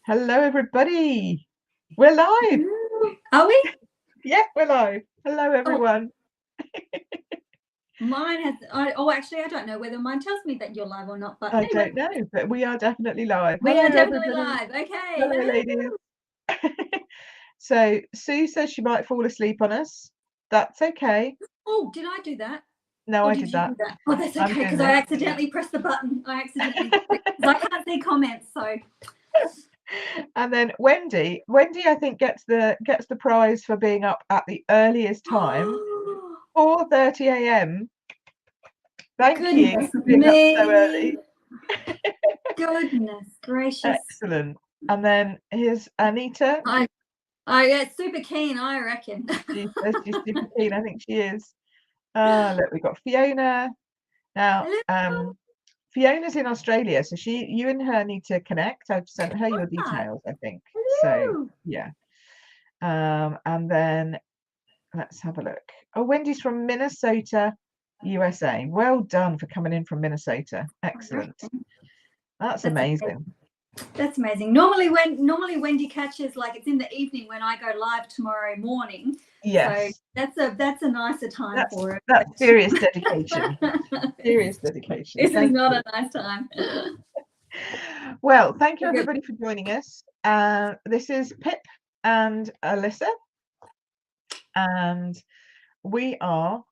Hello, everybody. We're live. Are we? Yeah, we're live. Hello, everyone. Mine has. Actually, I don't know whether mine tells me that you're live or not. But I anyway, don't know, but we are definitely live. we Hello, are definitely everybody. live. Okay. Hello, ladies. So Sue says she might fall asleep on us. That's okay. Oh, did I do that? No, Or I did did you that. do that? Oh, that's I'm okay doing because I this. accidentally pressed the button. I can't see comments. So. And then Wendy, I think gets the prize for being up at the earliest time, 4:30 a.m. Thank you for being up so early. Goodness gracious. Excellent. And then here's Anita. I get super keen, I reckon. She says she's super keen. I think she is. Look, we've got Fiona. Now, Fiona's in Australia, so you and her need to connect. I've sent her your details, I think. So yeah. And then let's have a look. Oh, Wendy's from Minnesota, USA. Well done for coming in from Minnesota. Excellent. That's amazing. That's amazing. Normally Wendy catches, like, it's in the evening when I go live tomorrow morning. Yes. So that's a nicer time for it. That's serious dedication. Serious dedication. This is not a nice time. Well, thank you everybody for joining us. This is Pip and Alisa, and we are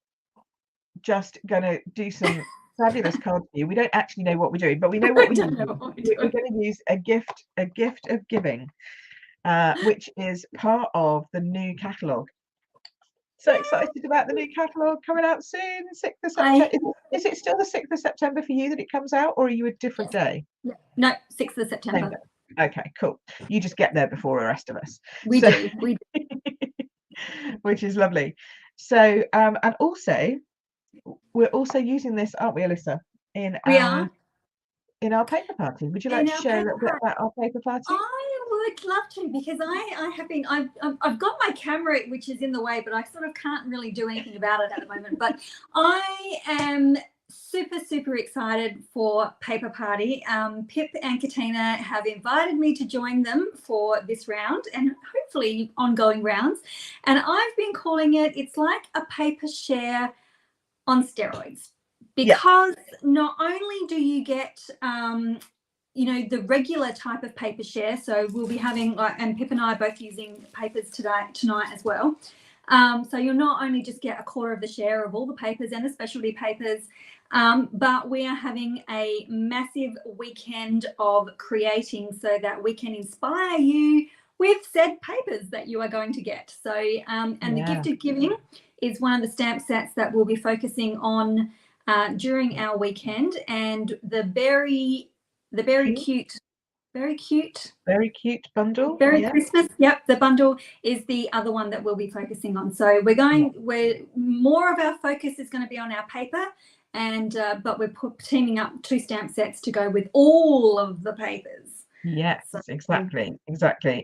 just going to do some fabulous cards for you. We don't actually know what we're doing, but we know what we're doing. We're going to use a gift of giving, which is part of the new catalogue. So excited about the new catalogue coming out soon, 6th of September. Is it still the 6th of September for you that it comes out, or are you a different day? No, 6th of September. Okay, cool. You just get there before the rest of us. We do. Which is lovely. So, and also, we're also using this, aren't we, Alisa? In our paper party. Would you like to share a little bit about our paper party? I would love to, because I've got my camera, which is in the way, but I sort of can't really do anything about it at the moment. But I am super excited for Paper Party. Pip and Katina have invited me to join them for this round and hopefully ongoing rounds. And I've been calling it's like a paper share on steroids, because not only do you get the regular type of paper share, so we'll be having, and Pip and I are both using papers tonight as well. So you'll not only just get a quarter of the share of all the papers and the specialty papers, but we are having a massive weekend of creating so that we can inspire you with said papers that you are going to get. So, and the gifted giving is one of the stamp sets that we'll be focusing on during our weekend, and the very cute bundle, Christmas. Yep, the bundle is the other one that we'll be focusing on. So we're more of our focus is going to be on our paper, and but we're teaming up 2 stamp sets to go with all of the papers. Yes, exactly.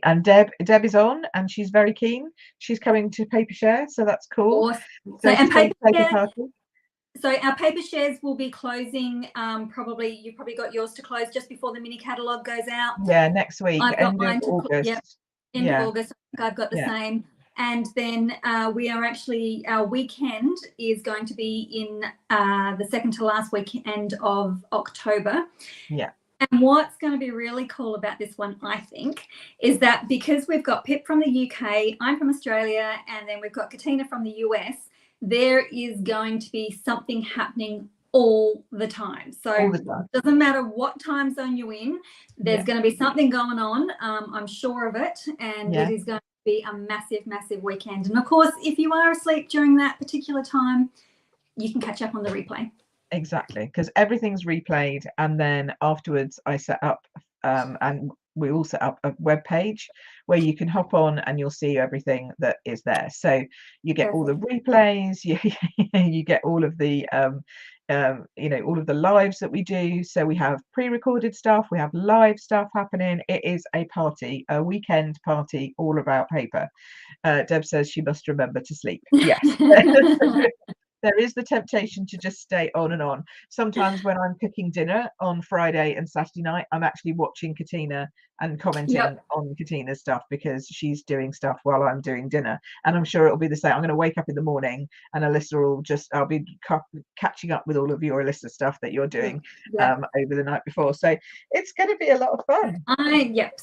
And Deb is on, and she's very keen. She's coming to Paper Share, so that's cool. Awesome. So and paper party. So our paper shares will be closing. You've probably got yours to close just before the mini catalogue goes out. Yeah, next week. I've got mine to August. End of August. I've got the same. And then we are actually, our weekend is going to be in the second to last weekend of October. Yeah. And what's going to be really cool about this one, I think, is that because we've got Pip from the UK, I'm from Australia, and then we've got Katina from the US, there is going to be something happening all the time. So it doesn't matter what time zone you're in, there's going to be something going on. I'm sure of it. And it is going to be a massive weekend. And of course, if you are asleep during that particular time, you can catch up on the replay. Exactly, because everything's replayed, and then afterwards I set up and we all set up a web page where you can hop on and you'll see everything that is there. So you get all the replays, you get all of the all of the lives that we do. So we have pre-recorded stuff, we have live stuff happening. It is a party, a weekend party, all about paper. Deb says she must remember to sleep. Yes. there is the temptation to just stay on and on. Sometimes when I'm cooking dinner on Friday and Saturday night, I'm actually watching Katina and commenting on Katina's stuff because she's doing stuff while I'm doing dinner. And I'm sure it'll be the same. I'm going to wake up in the morning and Alisa will I'll be catching up with all of your Alisa stuff that you're doing over the night before. So it's going to be a lot of fun.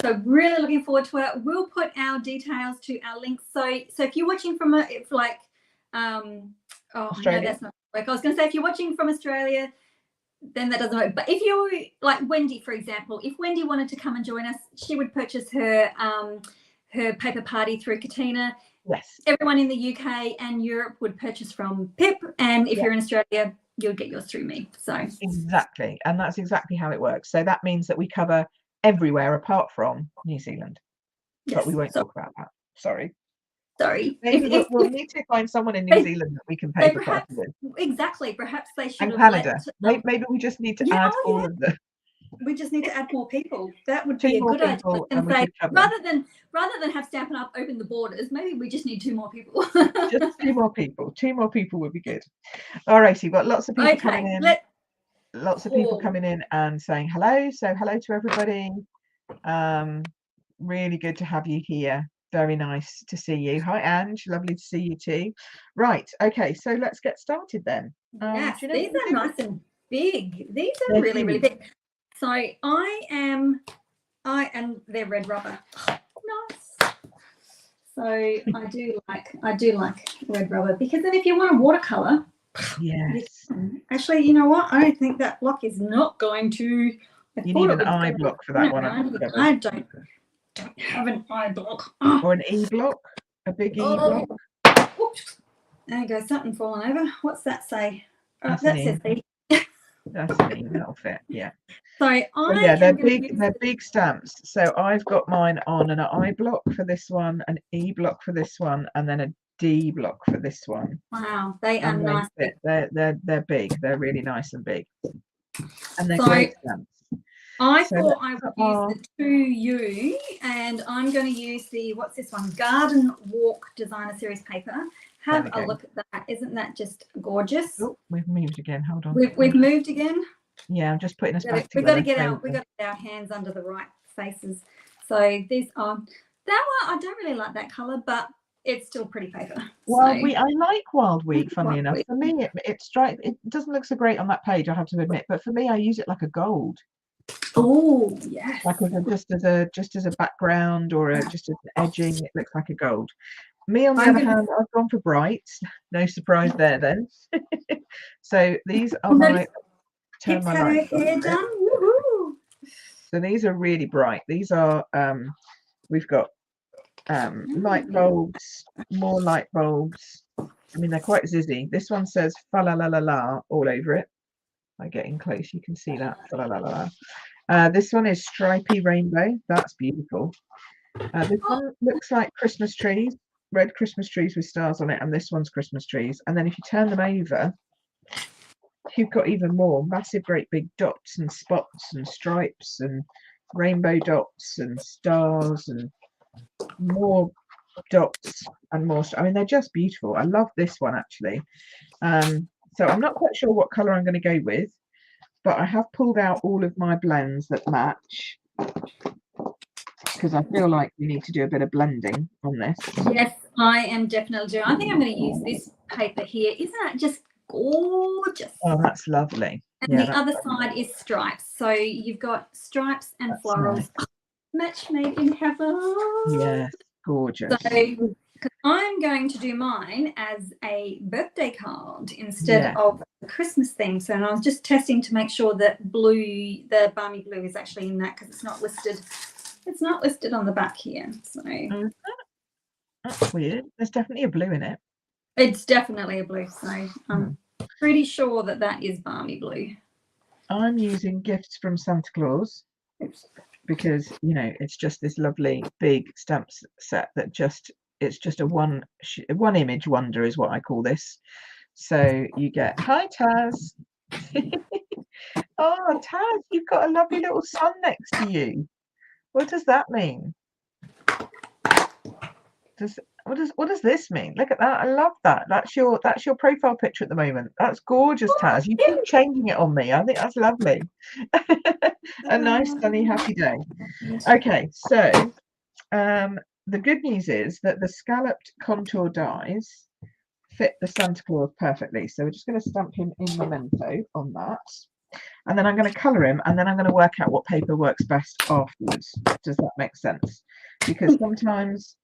So really looking forward to it. We'll put our details to our links. So if you're watching from Australia. No, that's not work. I was going to say if you're watching from Australia, then that doesn't work. But if you're like Wendy, for example, if Wendy wanted to come and join us, she would purchase her paper party through Katina. Yes. Everyone in the UK and Europe would purchase from Pip, and if you're in Australia, you'll get yours through me. So exactly, and that's exactly how it works. So that means that we cover everywhere apart from New Zealand. Yes, but we won't talk about that. Sorry. Maybe we'll need to find someone in New Zealand that we can paper party with. Exactly. Perhaps they should. And Canada. Maybe we just need to add all of the. We just need to add more people. That would be a good idea. And say, rather than have Stampin' Up open the borders, maybe we just need 2 more people. Just 2 more people. 2 more people would be good. All right, you've got lots of people coming in. Lots of people coming in and saying hello. So hello to everybody. Really good to have you here. Very nice to see you. Hi, Ange. Lovely to see you too. Right. Okay. So let's get started then. Yes, these are nice and big. These are really, really big. So and they're red rubber. Nice. So I do like red rubber because then if you want a watercolor, actually, you know what? I don't think that block is not going to. You need an eye block for that one. I don't have an eye block. Or an E block, a big E block. Oops. There goes something falling over. What's that say? That says E. That's an E. That'll fit. Yeah. So they're big. They're big stamps. So I've got mine on an I block for this one, an E block for this one, and then a D block for this one. Wow, they are nice. They're big. They're really nice and big, and they're great stamps. I thought I would use the 2U, and I'm going to use the what's this one? Garden Walk Designer Series paper. Have a look at that. Isn't that just gorgeous? Oh, we've moved again. Hold on. We've moved again. Yeah, I'm just putting us back together. We've got to get our hands under the right faces. So these are that one. I don't really like that color, but it's still pretty paper. Wild Wheat. I like Wild Wheat. Funny enough, for me, it doesn't look so great on that page. I have to admit, but for me, I use it like a gold. Oh yes. Like just as a background or just as an edging, it looks like a gold. Me on the other hand, I've gone for brights. No surprise there then. So these are my turn my lights on. So these are really bright. These are we've got light bulbs, more light bulbs. I mean, they're quite zizzy. This one says fa la la la la all over it. By getting close, you can see that. Fa la la la la. This one is stripy rainbow. That's beautiful. This one looks like Christmas trees, red Christmas trees with stars on it, and this one's Christmas trees. And then if you turn them over, you've got even more massive, great big dots and spots and stripes and rainbow dots and stars and more dots and more. I mean, they're just beautiful. I love this one actually. So I'm not quite sure what color I'm going to go with, but I have pulled out all of my blends that match because I feel like we need to do a bit of blending on this. Yes, I am definitely doing. I think I'm going to use this paper here. Isn't that just gorgeous? Oh, that's lovely. And the other side is stripes. So you've got stripes and florals. Nice. Match made in heaven. Yes, gorgeous. So I'm going to do mine as a birthday card instead of a Christmas theme. So I was just testing to make sure that the balmy blue is actually in that because it's not listed. It's not listed on the back here. So that's weird. There's definitely a blue in it. It's definitely a blue. So I'm pretty sure that is balmy blue. I'm using Gifts from Santa Claus because it's just this lovely big stamp set that it's just a one image wonder is what I call this. So you get hi Taz. Oh Taz, you've got a lovely little sun next to you. What does that mean? what does this mean? Look at that. I love that. That's your profile picture at the moment. That's gorgeous, Taz. You keep changing it on me. I think that's lovely. A nice sunny happy day. Okay, so the good news is that the scalloped contour dies fit the Santa Claus perfectly. So we're just going to stamp him in Memento on that. And then I'm going to colour him, and then I'm going to work out what paper works best afterwards. Does that make sense? Because sometimes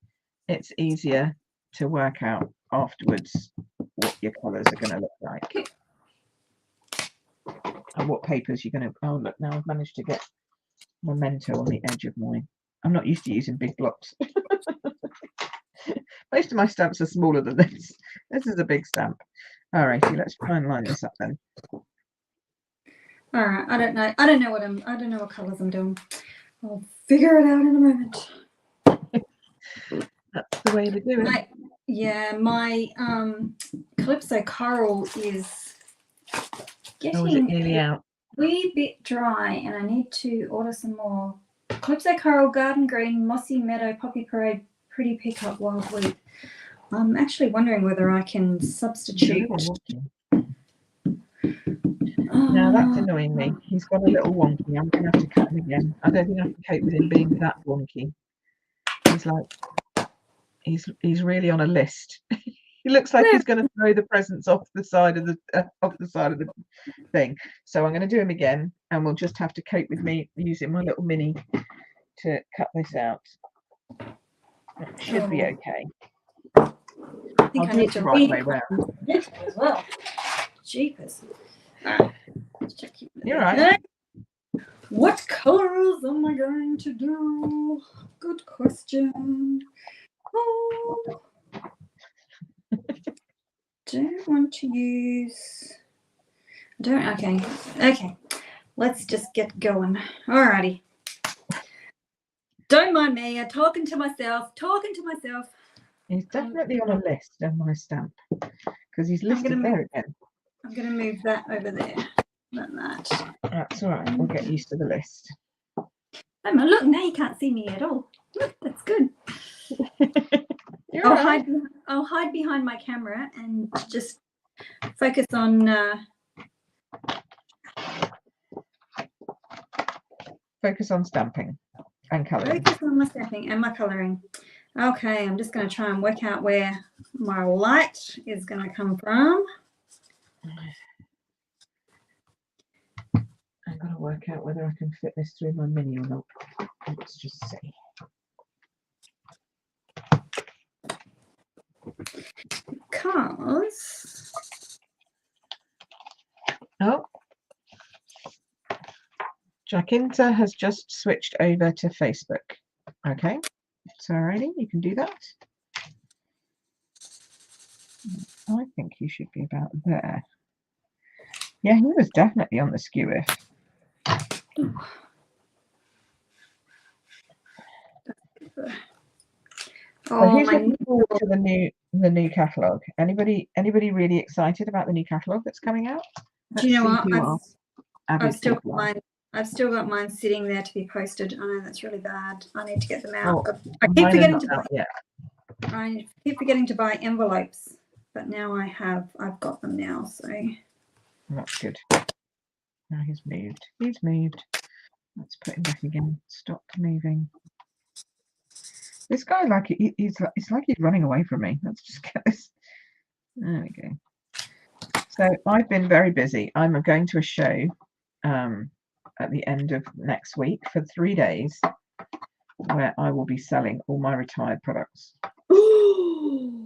it's easier to work out afterwards what your colours are going to look like. And what papers you're going to... Oh, look, now I've managed to get Memento on the edge of mine. I'm not used to using big blocks. Most of my stamps are smaller than this. This is a big stamp. All righty, let's try and line this up then. All right, I don't know what colours I'm doing. I'll figure it out in a moment. That's the way to do it. My Calypso Coral is getting is it nearly out? A wee bit dry, and I need to order some more. Calypso Coral, Garden Green, Mossy Meadow, Poppy Parade, Pretty Peacock, Wild Wheat. I'm actually wondering whether I can substitute. Now that's annoying me. He's got a little wonky. I'm going to have to cut him again. I don't think I can cope with him being that wonky. He's like, he's really on a list. He looks like he's going to throw the presents off the side of the thing. So I'm going to do him again, and we'll just have to cope with me using my little mini to cut this out. It should be okay. I think I need to right way round as well. Jeepers. You're right. What colors am I going to do? Good question. Oh. Don't want to use. Okay. Let's just get going. Alrighty. Don't mind me. I'm talking to myself. He's definitely on a list on my stamp because he's listed there again. I'm going to move that over there. Like that. That's all right. We'll get used to the list. Oh, look, now you can't see me at all. Look, that's good. I'll hide behind my camera and just focus on stamping and colouring. Focus on my stamping and my colouring. Okay, I'm just going to try and work out where my light is going to come from. I've got to work out whether I can fit this through my mini or not. Let's just see. Because Jacinta has just switched over to Facebook. Okay, so alrighty, you can do that. I think you should be about there. Yeah, he was definitely on the skewer. So who's looking forward to the new catalogue? Anybody really excited about the new catalogue that's coming out? Do you know what? I've still got mine sitting there to be posted. I know that's really bad. I need to get them out. I keep forgetting to buy envelopes, but now I've got them now, so that's good. Now he's moved. Let's put him back again. Stop moving. This guy, it's like he's running away from me. Let's just get this. There we go. So I've been very busy. I'm going to a show at the end of next week for 3 days where I will be selling all my retired products.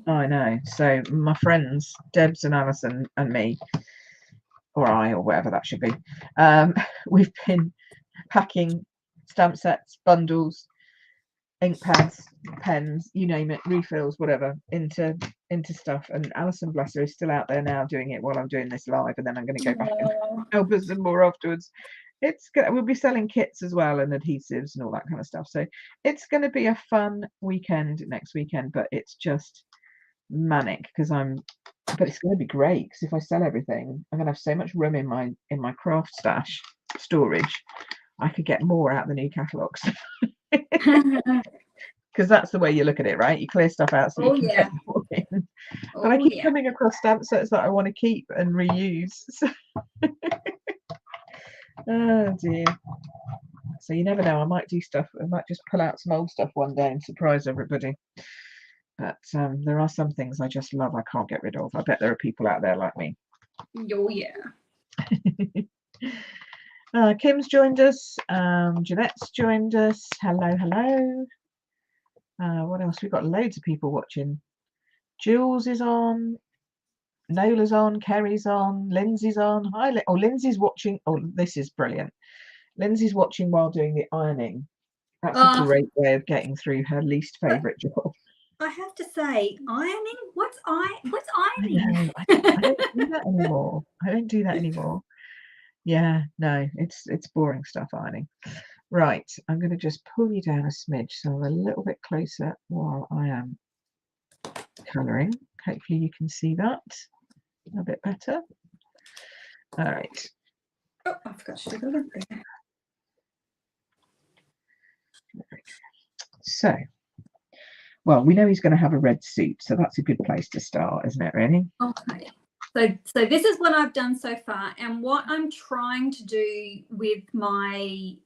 I know. So my friends, Debs and Alison and me, or whatever that should be, we've been packing stamp sets, bundles, ink pads, pens, you name it, refills, whatever, into stuff. And Alison, bless her, is still out there now doing it while I'm doing this live, and then I'm going to go back and help us some more afterwards. We'll be selling kits as well and adhesives and all that kind of stuff. So it's going to be a fun weekend next weekend, but it's just manic but it's going to be great because if I sell everything, I'm going to have so much room in my craft stash storage. I could get more out of the new catalogues. because that's the way you look at it, right? You clear stuff out so you can get more in. But I keep coming across stamp sets that I want to keep and reuse. Oh dear. So you never know, I might do stuff, I might just pull out some old stuff one day and surprise everybody. But there are some things I just love, I can't get rid of. I bet there are people out there like me. Oh yeah. Kim's joined us, Jeanette's joined us. Hello, hello. What else? We've got loads of people watching. Jules is on, Nola's on, Kerry's on, Lindsay's on. Hi, Lindsay's watching. Oh, this is brilliant. Lindsay's watching while doing the ironing. That's a great way of getting through her least favourite job. I have to say, ironing? What's ironing? I don't do that anymore. I don't do that anymore. Yeah, no, it's boring stuff, ironing. Right, I'm going to just pull you down a smidge so I'm a little bit closer while I am colouring. Hopefully you can see that a bit better. All right. Oh, I forgot to do that there. So, well, we know he's going to have a red suit, so that's a good place to start, isn't it, really? Okay. So this is what I've done so far, and what I'm trying to do with my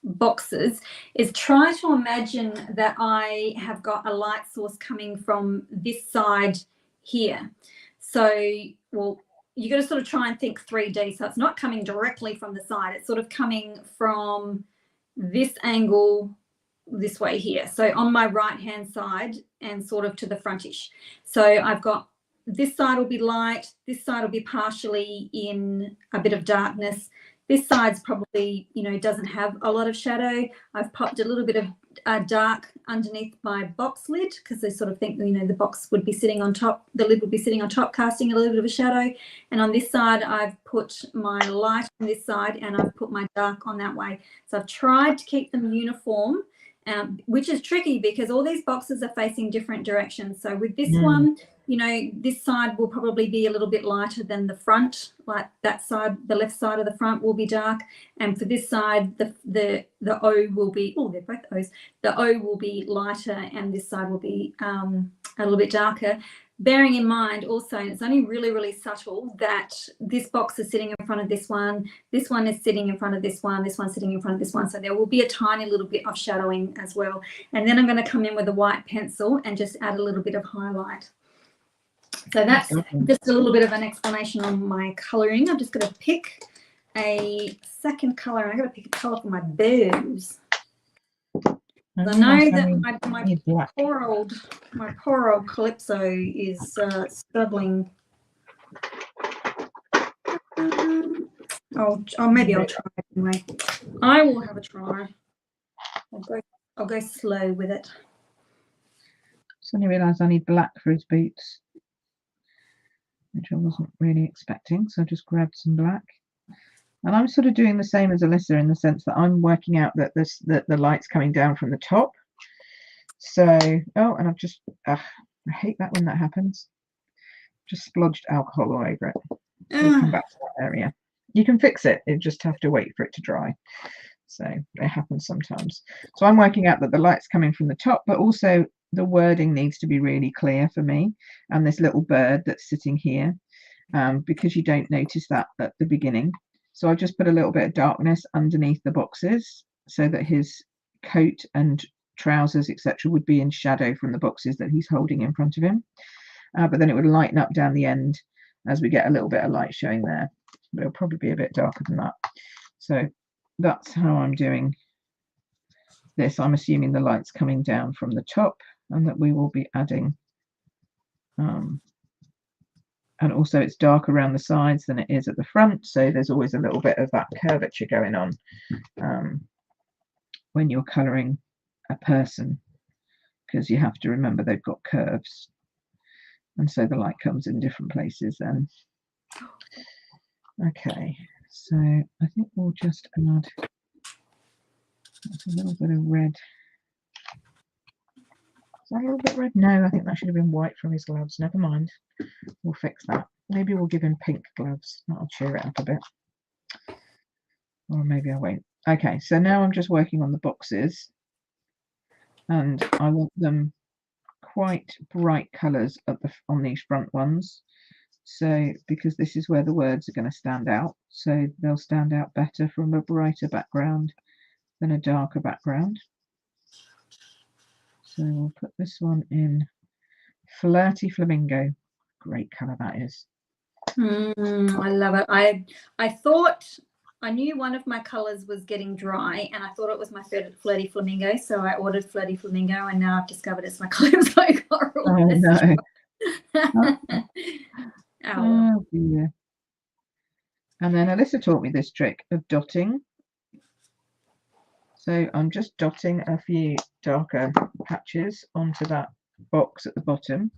boxes is try to imagine that I have got a light source coming from this side here. So, well, you got to sort of try and think 3D. So it's not coming directly from the side. It's sort of coming from this angle this way here. So on my right hand side and sort of to the frontish. So I've got this side will be light. This side will be partially in a bit of darkness. This side's probably, you know, doesn't have a lot of shadow. I've popped a little bit of dark underneath my box lid because I sort of think, you know, the box would be sitting on top, the lid would be sitting on top, casting a little bit of a shadow. And on this side, I've put my light on this side and I've put my dark on that way. So I've tried to keep them uniform, which is tricky because all these boxes are facing different directions. So with this one, you know, this side will probably be a little bit lighter than the front, like that side, the left side of the front will be dark. And for this side, the O will be, oh, they're both O's. The O will be lighter and this side will be a little bit darker. Bearing in mind also, and it's only really, really subtle, that this box is sitting in front of this one is sitting in front of this one's sitting in front of this one. So there will be a tiny little bit of shadowing as well. And then I'm going to come in with a white pencil and just add a little bit of highlight. So that's just a little bit of an explanation on my colouring. I'm just going to pick a second colour. And I'm going to pick a colour for my bows. I know that my poor old Calypso is struggling. Oh, maybe I'll try it anyway. I will have a try. I'll go slow with it. Suddenly realised I need black for his boots, which I wasn't really expecting. So I just grabbed some black. And I'm sort of doing the same as Alisa in the sense that I'm working out that the light's coming down from the top. So, oh, and I've just, I hate that when that happens. Just splodged alcohol all over it. So we'll come back to that area. You can fix it. You just have to wait for it to dry. So it happens sometimes. So I'm working out that the light's coming from the top, but also the wording needs to be really clear for me. And this little bird that's sitting here, because you don't notice that at the beginning. So I've just put a little bit of darkness underneath the boxes so that his coat and trousers, etc., would be in shadow from the boxes that he's holding in front of him. But then it would lighten up down the end as we get a little bit of light showing there. But it'll probably be a bit darker than that. So that's how I'm doing this. I'm assuming the light's coming down from the top and that we will be adding and also it's darker around the sides than it is at the front, so there's always a little bit of that curvature going on when you're colouring a person, because you have to remember they've got curves, and so the light comes in different places then. Okay, so I think we'll just add a little bit of red. Is that a little bit red? No, I think that should have been white from his gloves. Never mind. We'll fix that. Maybe we'll give him pink gloves. That'll cheer it up a bit. Or maybe I won't. Okay, so now I'm just working on the boxes. and I want them quite bright colours on these front ones. So because this is where the words are going to stand out, so they'll stand out better from a brighter background than a darker background. So we'll put this one in Flirty Flamingo. Great colour that is. I love it. I thought I knew one of my colors was getting dry, and I thought it was my Flirty Flamingo, so I ordered Flirty Flamingo, and now I've discovered it's my Calypso Coral. Oh no. Oh dear. And then Alisa taught me this trick of dotting. So I'm just dotting a few darker patches onto that box at the bottom,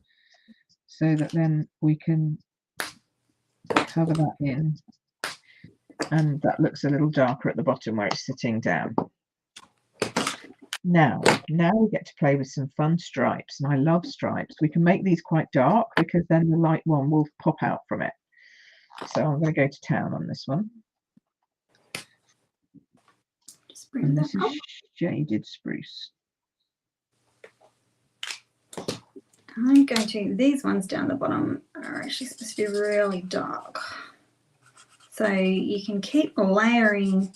so that then we can cover that in, and that looks a little darker at the bottom where it's sitting down. Now we get to play with some fun stripes, and I love stripes. We can make these quite dark because then the light one will pop out from it. So I'm going to go to town on this one. And this is Shaded Spruce. I'm going to, these ones down the bottom are actually supposed to be really dark. So you can keep layering.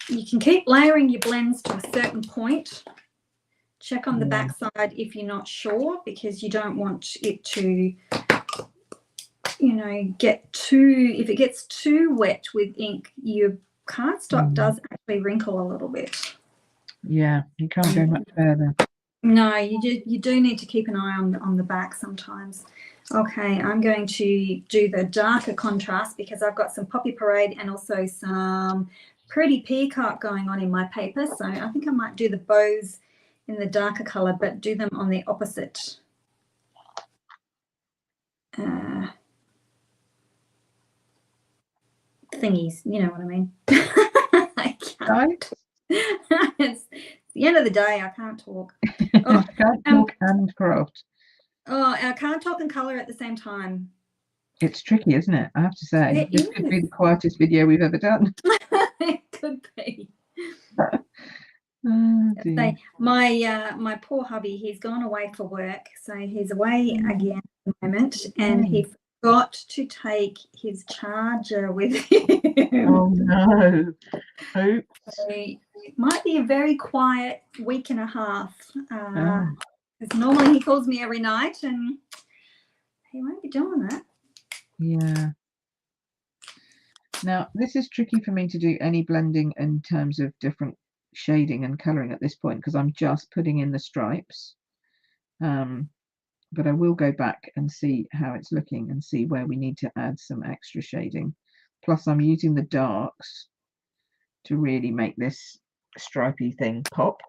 You can keep layering your blends to a certain point. Check on the back side if you're not sure, because you don't want it to, you know, get too, if it gets too wet with ink, your cardstock does actually wrinkle a little bit. Yeah, you can't go much further. No, you do need to keep an eye on the back sometimes. Okay, I'm going to do the darker contrast because I've got some Poppy Parade and also some Pretty Peacock going on in my paper. So I think I might do the bows in the darker color, but do them on the opposite thingies. You know what I mean? I can't. It's the end of the day. I can't talk. Oh, can't talk and craft. Oh, I can't talk and colour at the same time. It's tricky, isn't it? I have to say. This could be the quietest video we've ever done. It could be. Oh, dear. My poor hubby, he's gone away for work, so he's away again at the moment, and he forgot to take his charger with him. Oh no! Oops. So it might be a very quiet week and a half. Because normally he calls me every night, and he won't be doing that. Yeah. Now this is tricky for me to do any blending in terms of different shading and colouring at this point because I'm just putting in the stripes. But I will go back and see how it's looking and see where we need to add some extra shading. Plus I'm using the darks to really make this stripy thing pop.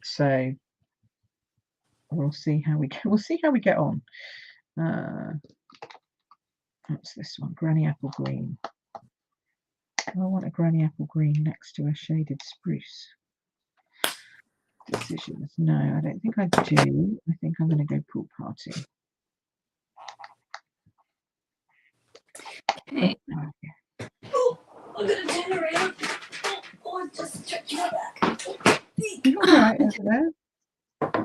So we'll see how we get on. What's this one? Granny Apple Green. I want a Granny Apple Green next to a Shaded Spruce. Decisions. No, I don't think I do. I think I'm going to go Pool Party. Okay. Oh, I'm going to turn around. Oh, just stretch my back. You all right over there?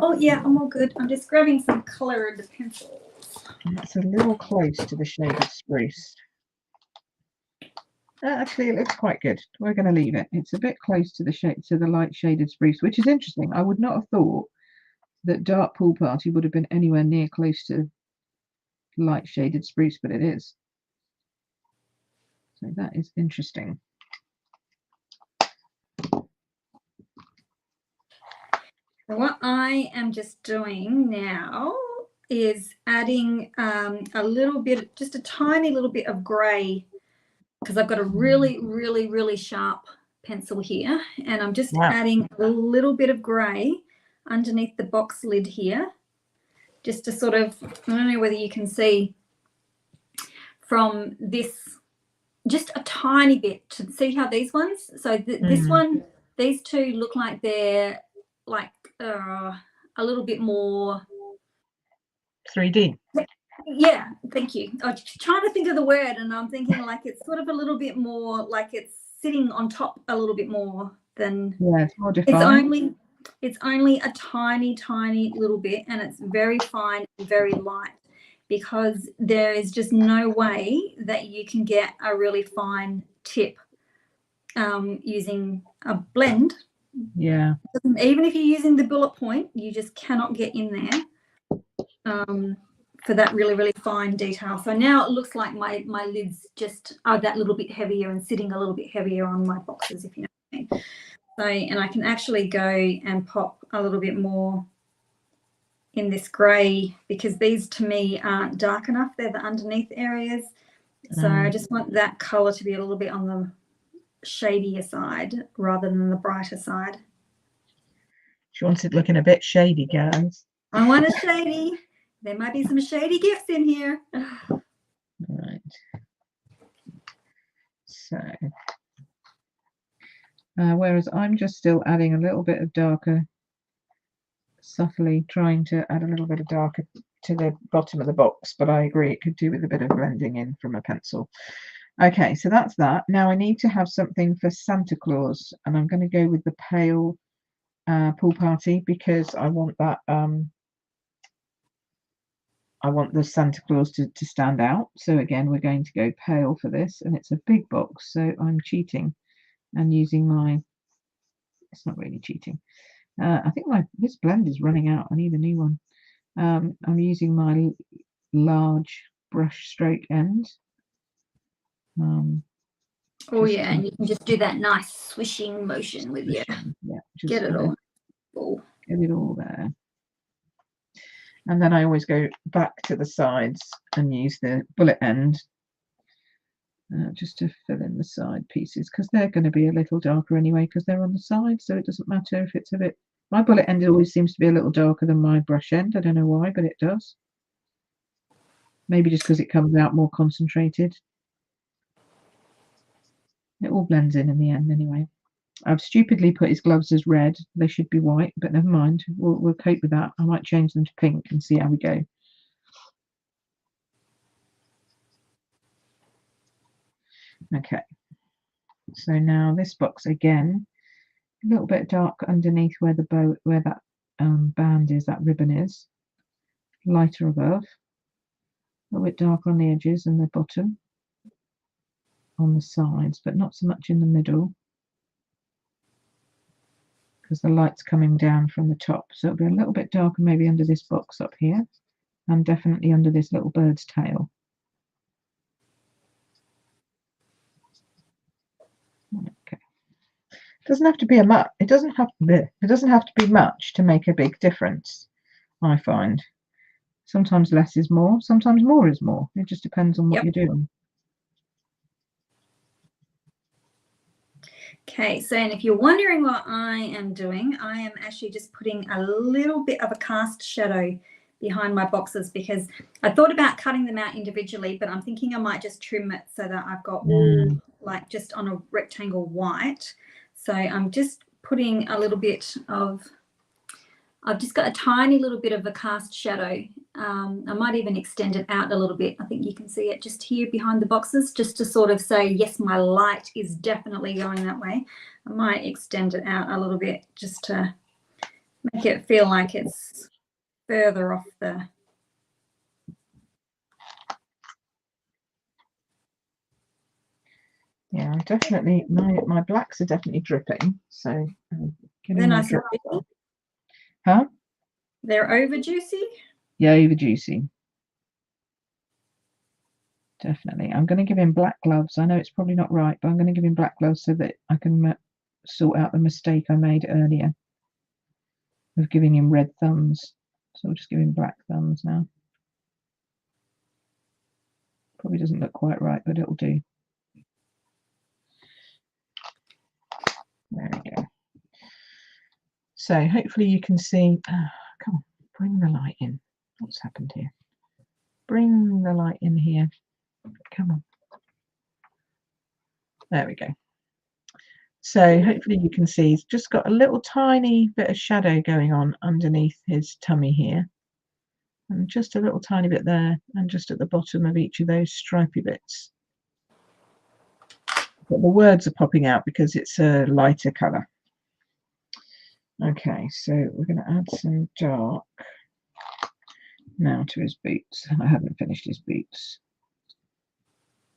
Oh, yeah, I'm all good. I'm just grabbing some coloured pencils. That's a little close to the Shaded Spruce. Actually, it looks quite good. We're going to leave it. It's a bit close to the light Shaded Spruce, which is interesting. I would not have thought that Dark Pool Party would have been anywhere near close to light Shaded Spruce, but it is. So that is interesting. So what I am just doing now is adding a little bit, just a tiny little bit of grey, because I've got a really, really, really sharp pencil here, and I'm just adding a little bit of grey underneath the box lid here, just to sort of, I don't know whether you can see from this, just a tiny bit, to see how these ones, so this one, these two look like they're like a little bit more 3D. Yeah, thank you. I was trying to think of the word, and I'm thinking like it's sort of a little bit more like it's sitting on top a little bit more than. Yeah, it's more defined. It's only a tiny, tiny little bit, and it's very fine and very light, because there is just no way that you can get a really fine tip using a blend. Yeah. Even if you're using the bullet point, you just cannot get in there for that really, really fine detail. So now it looks like my lids just are that little bit heavier and sitting a little bit heavier on my boxes, if you know what I mean. So, and I can actually go and pop a little bit more in this grey, because these to me aren't dark enough. They're the underneath areas. So I just want that colour to be a little bit on the shadier side rather than the brighter side. She wants it looking a bit shady, guys. I want a shady. There might be some shady gifts in here. Right. So, whereas I'm just still adding a little bit of darker, subtly trying to add a little bit of darker to the bottom of the box, but I agree it could do with a bit of blending in from a pencil. Okay, so that's that. Now I need to have something for Santa Claus, and I'm going to go with the pale pool party, because I want that I want the Santa Claus to stand out. So again, we're going to go pale for this, and it's a big box, so I'm cheating and using my, it's not really cheating. I think this blend is running out. I need a new one. I'm using my large brush stroke end. Oh yeah, and you can just do that nice swishing motion with you. Yeah, get it all. Get it all there. And then I always go back to the sides and use the bullet end just to fill in the side pieces, because they're going to be a little darker anyway, because they're on the side, so it doesn't matter if it's a bit. My bullet end always seems to be a little darker than my brush end. I don't know why, but it does. Maybe just because it comes out more concentrated. It all blends in the end anyway. I've stupidly put his gloves as red. They should be white, but never mind. We'll cope with that. I might change them to pink and see how we go. Okay. So now this box again, a little bit dark underneath where the bow, where that band is, that ribbon is. Lighter above. A little bit darker on the edges and the bottom. On the sides, but not so much in the middle, because the light's coming down from the top. So it'll be a little bit darker maybe under this box up here, and definitely under this little bird's tail. Okay. It doesn't have to be it doesn't have to be much to make a big difference, I find. Sometimes less is more, sometimes more is more. It just depends on what you're doing. Okay, so and if you're wondering what I am doing, I am actually just putting a little bit of a cast shadow behind my boxes, because I thought about cutting them out individually, but I'm thinking I might just trim it so that I've got all like just on a rectangle white. So I'm just putting a little bit of, I've just got a tiny little bit of a cast shadow. I might even extend it out a little bit. I think you can see it just here behind the boxes, just to sort of say, yes, my light is definitely going that way. I might extend it out a little bit just to make it feel like it's further off the. Yeah, definitely. My blacks are definitely dripping. So They're nice. Huh? They're over juicy. Yeah, over juicy. Definitely. I'm going to give him black gloves. I know it's probably not right, but I'm going to give him black gloves so that I can sort out the mistake I made earlier of giving him red thumbs. So I'll just give him black thumbs now. Probably doesn't look quite right, but it'll do. There we go. So hopefully you can see. Come on, bring the light in. What's happened here? Bring the light in here. Come on. There we go. So hopefully you can see he's just got a little tiny bit of shadow going on underneath his tummy here. and just a little tiny bit there, and just at the bottom of each of those stripy bits. But the words are popping out because it's a lighter colour. Okay, so we're going to add some dark now to his boots. I haven't finished his boots.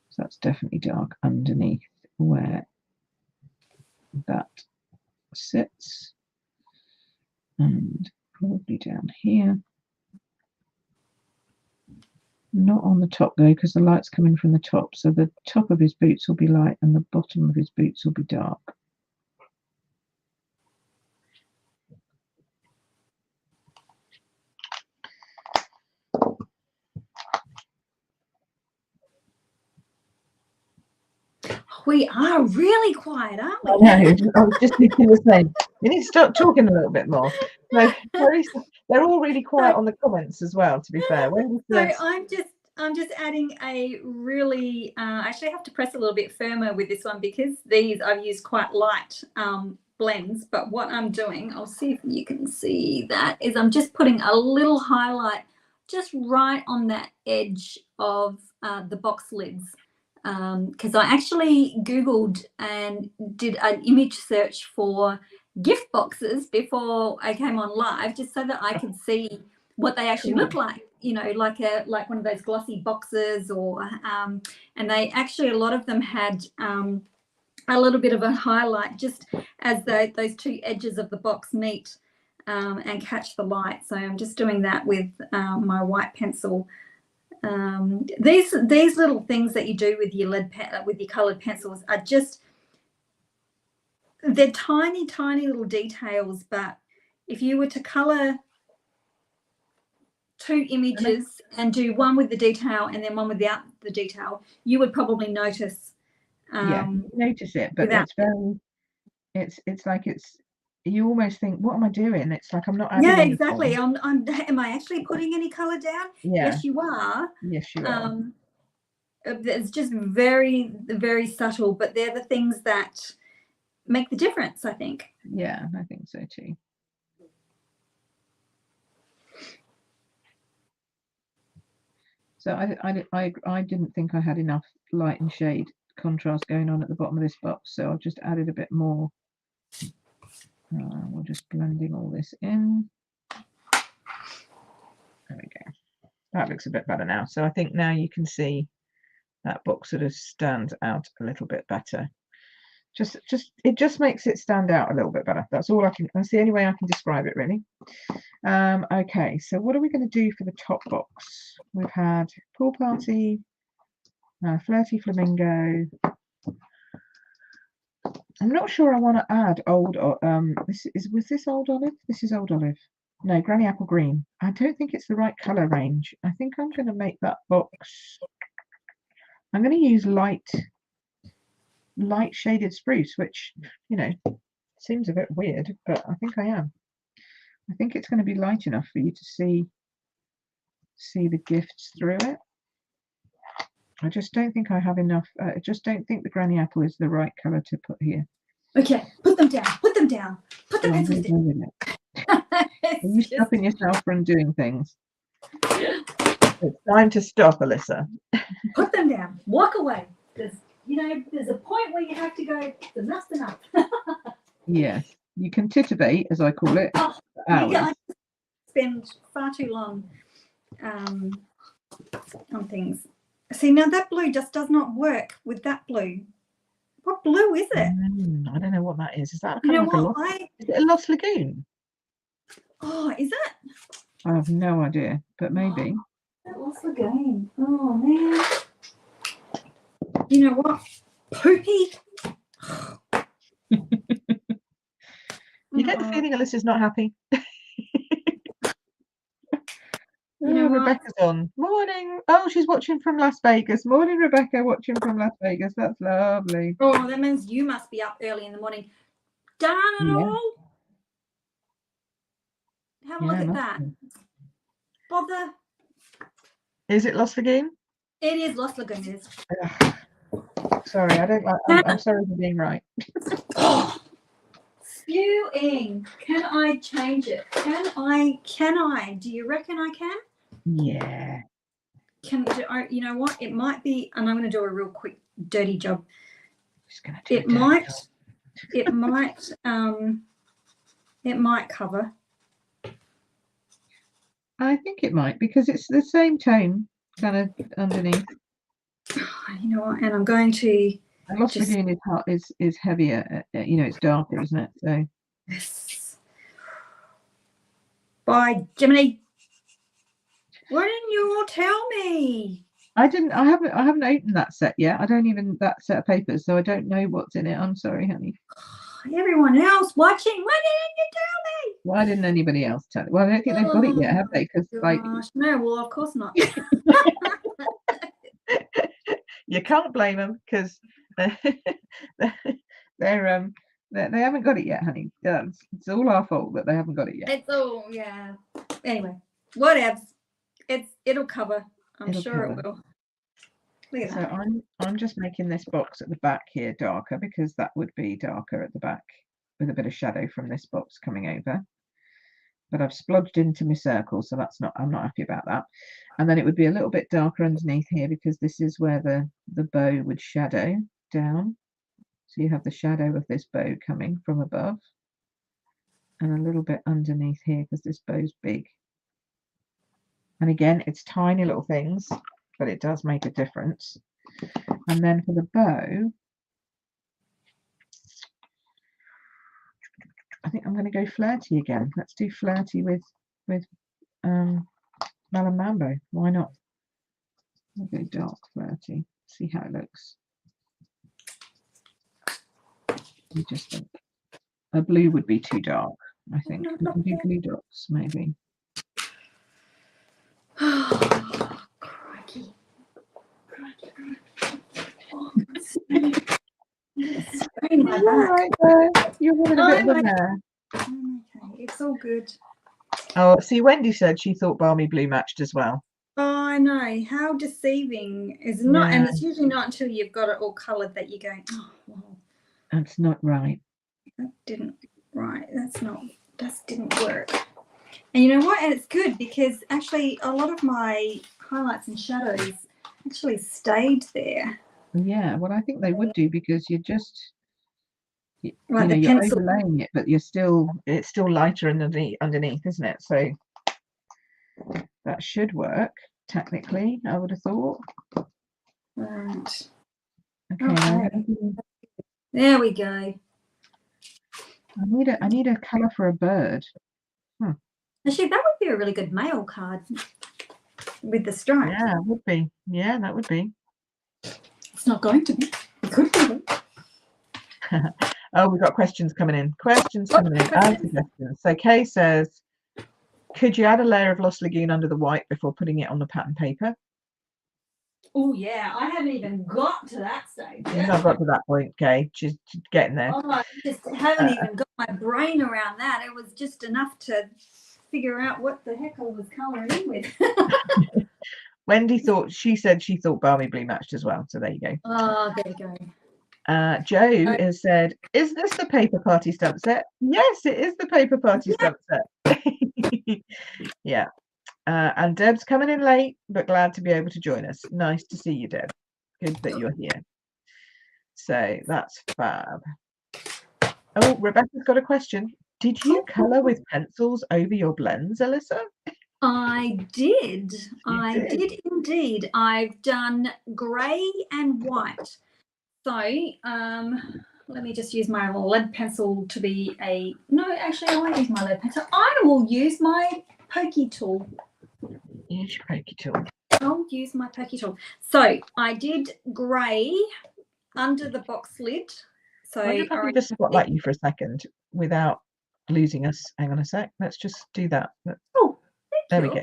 So that's definitely dark underneath where that sits. And probably down here. Not on the top though, because the light's coming from the top. So the top of his boots will be light and the bottom of his boots will be dark. We are really quiet, aren't we? I know. I was just thinking the same. We need to start talking a little bit more. No, they're all really quiet on the comments as well, to be fair. So I'm just adding a really, actually I have to press a little bit firmer with this one because these I've used quite light blends, but what I'm doing, I'll see if you can see that, is I'm just putting a little highlight just right on that edge of the box lids, because I actually Googled and did an image search for gift boxes before I came on live, just so that I could see what they actually look like, you know, like one of those glossy boxes, or and they actually, a lot of them had a little bit of a highlight just as those two edges of the box meet and catch the light. So I'm just doing that with my white pencil. These little things that you do with your with your colored pencils are just, they're tiny little details, but if you were to color two images and do one with the detail and then one without the detail, you would probably notice. Notice it, but it's very, it's like you almost think, what am I doing? It's like I'm not adding anything. Exactly. Am I actually putting any color down? Yes, you are. Yes, you are. It's just very, very subtle, but they're the things that make the difference, I think. Yeah, I think so too. So I didn't think I had enough light and shade contrast going on at the bottom of this box, so I've just added a bit more. We're just blending all this in. There we go. That looks a bit better now. So I think now you can see that box sort of stands out a little bit better. It just makes it stand out a little bit better. That's the only way I can describe it, really. Okay, so what are we going to do for the top box? We've had pool party, flirty flamingo. I'm not sure I want to add old. Was this old olive? This is old olive. No, granny apple green. I don't think it's the right color range. I think I'm going to make that box. I'm going to use light shaded spruce, which, you know, seems a bit weird, but I think I am. I think it's going to be light enough for you to see the gifts through it. I just don't think I have enough. I just don't think the granny apple is the right color to put here. Okay, put them down. Put them down. Put the pencils down. Are you stopping yourself from doing things? It's time to stop, Alisa. Put them down. Walk away. There's a point where you have to go, enough's enough. Yes, you can titubate, as I call it. I spend far too long on things. See, now that blue just does not work with that blue. What blue is it? I don't know what that is. Is that is it a Lost Lagoon? Oh, is it? I have no idea, but maybe. Lost Lagoon. Oh, man. You know what? Poopy. You get the feeling Alyssa's not happy. Rebecca's on. Morning. Oh, she's watching from Las Vegas. Morning, Rebecca, watching from Las Vegas. That's lovely. Oh, that means you must be up early in the morning. Darn it all. Have a look at that. Bother. Is it Lost Lagoon? It is Lost Lagoon. It is. Sorry, I don't like. I'm sorry for being right. Spewing. Can I change it? Can I? Do you reckon I can? Yeah. You know what? It might be, and I'm going to do a real quick dirty job. Just gonna do it might cover. I think it might, because it's the same tone kind of underneath. You know what? And I'm going to. And Lost Lagoon is heavier. You know, it's darker, isn't it? So. Yes. By Jiminy. Why didn't you all tell me? I haven't opened that set yet. I don't even that set of papers, so I don't know what's in it. I'm sorry, honey. Everyone else watching, why didn't you tell me? Why didn't anybody else tell? Well, I don't think they've got it yet, have they? Because like, no, well, of course not. You can't blame them, because they haven't got it yet, honey. It's all our fault that they haven't got it yet. It's all, yeah. Anyway, whatevs. It'll cover. I'm sure it will. Look at that. So I'm just making this box at the back here darker, because that would be darker at the back with a bit of shadow from this box coming over. But I've splodged into my circle, so I'm not happy about that. And then it would be a little bit darker underneath here, because this is where the bow would shadow down. So you have the shadow of this bow coming from above, and a little bit underneath here, because this bow's big. And again, it's tiny little things, but it does make a difference. And then for the bow, I think I'm going to go flirty again. Let's do flirty with Melon Mambo. Why not? I'll go dark flirty. See how it looks. I just think a blue would be too dark. I think we can do blue dots maybe. Oh, crikey. Oh, You're having a bit of a mare. Okay, it's all good. Oh, see, Wendy said she thought Balmy Blue matched as well. Oh, I know. How deceiving is not, and it's usually not until you've got it all coloured that you're going, oh, well, that's not right. That didn't work. And you know what? And it's good, because actually a lot of my highlights and shadows actually stayed there. Yeah, well, I think they would do, because you're just, you're overlaying it, but it's still lighter underneath, isn't it? So that should work technically, I would have thought. Right. Okay. There we go. I need a colour for a bird. Actually, that would be a really good mail card with the stripe. Yeah, it would be. Yeah, that would be. It's not going to be. It could be. Oh, we've got questions coming in. Questions. So Kay says, could you add a layer of Lost Lagoon under the white before putting it on the pattern paper? Oh, yeah. I haven't even got to that stage. You've not got to that point, Kay. She's getting there. Oh, I just haven't even got my brain around that. It was just enough to figure out what the heck I was colouring in with. Wendy said she thought Balmy Blue matched as well. So there you go. Oh, there you go. Joe has said, is this the paper party stamp set? Yes, it is the paper party stamp set. Yeah. And Deb's coming in late, but glad to be able to join us. Nice to see you, Deb. Good that you're here. So that's fab. Oh, Rebecca's got a question. Did you colour with pencils over your blends, Alisa? I did. I did indeed. I've done grey and white. So let me just use my lead pencil to be no, actually I won't use my lead pencil. I will use my pokey tool. Use your pokey tool. I'll use my pokey tool. So I did grey under the box lid. So I wonder if I can just spotlight you for a second without losing us. Hang on a sec. Let's just do that. Oh, there we go.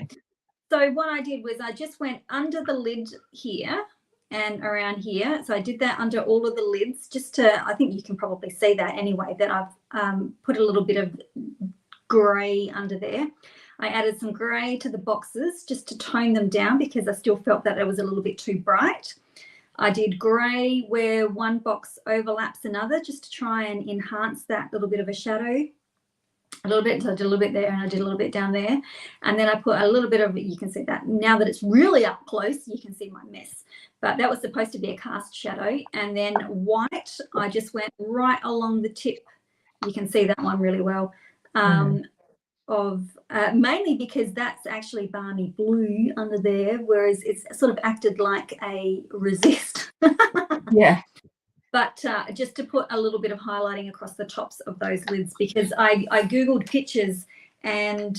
So what I did was I just went under the lid here and around here. So I did that under all of the lids, just to, I think you can probably see that anyway, that I've put a little bit of grey under there. I added some grey to the boxes just to tone them down, because I still felt that it was a little bit too bright. I did grey where one box overlaps another, just to try and enhance that little bit of a shadow. a little bit, so I did a little bit there and I did a little bit down there, and then I put a little bit of, you can see that now that it's really up close, you can see my mess, but that was supposed to be a cast shadow. And then white, I just went right along the tip, you can see that one really well, of mainly because that's actually balmy blue under there, whereas it's sort of acted like a resist. Yeah. But just to put a little bit of highlighting across the tops of those lids, because I Googled pictures and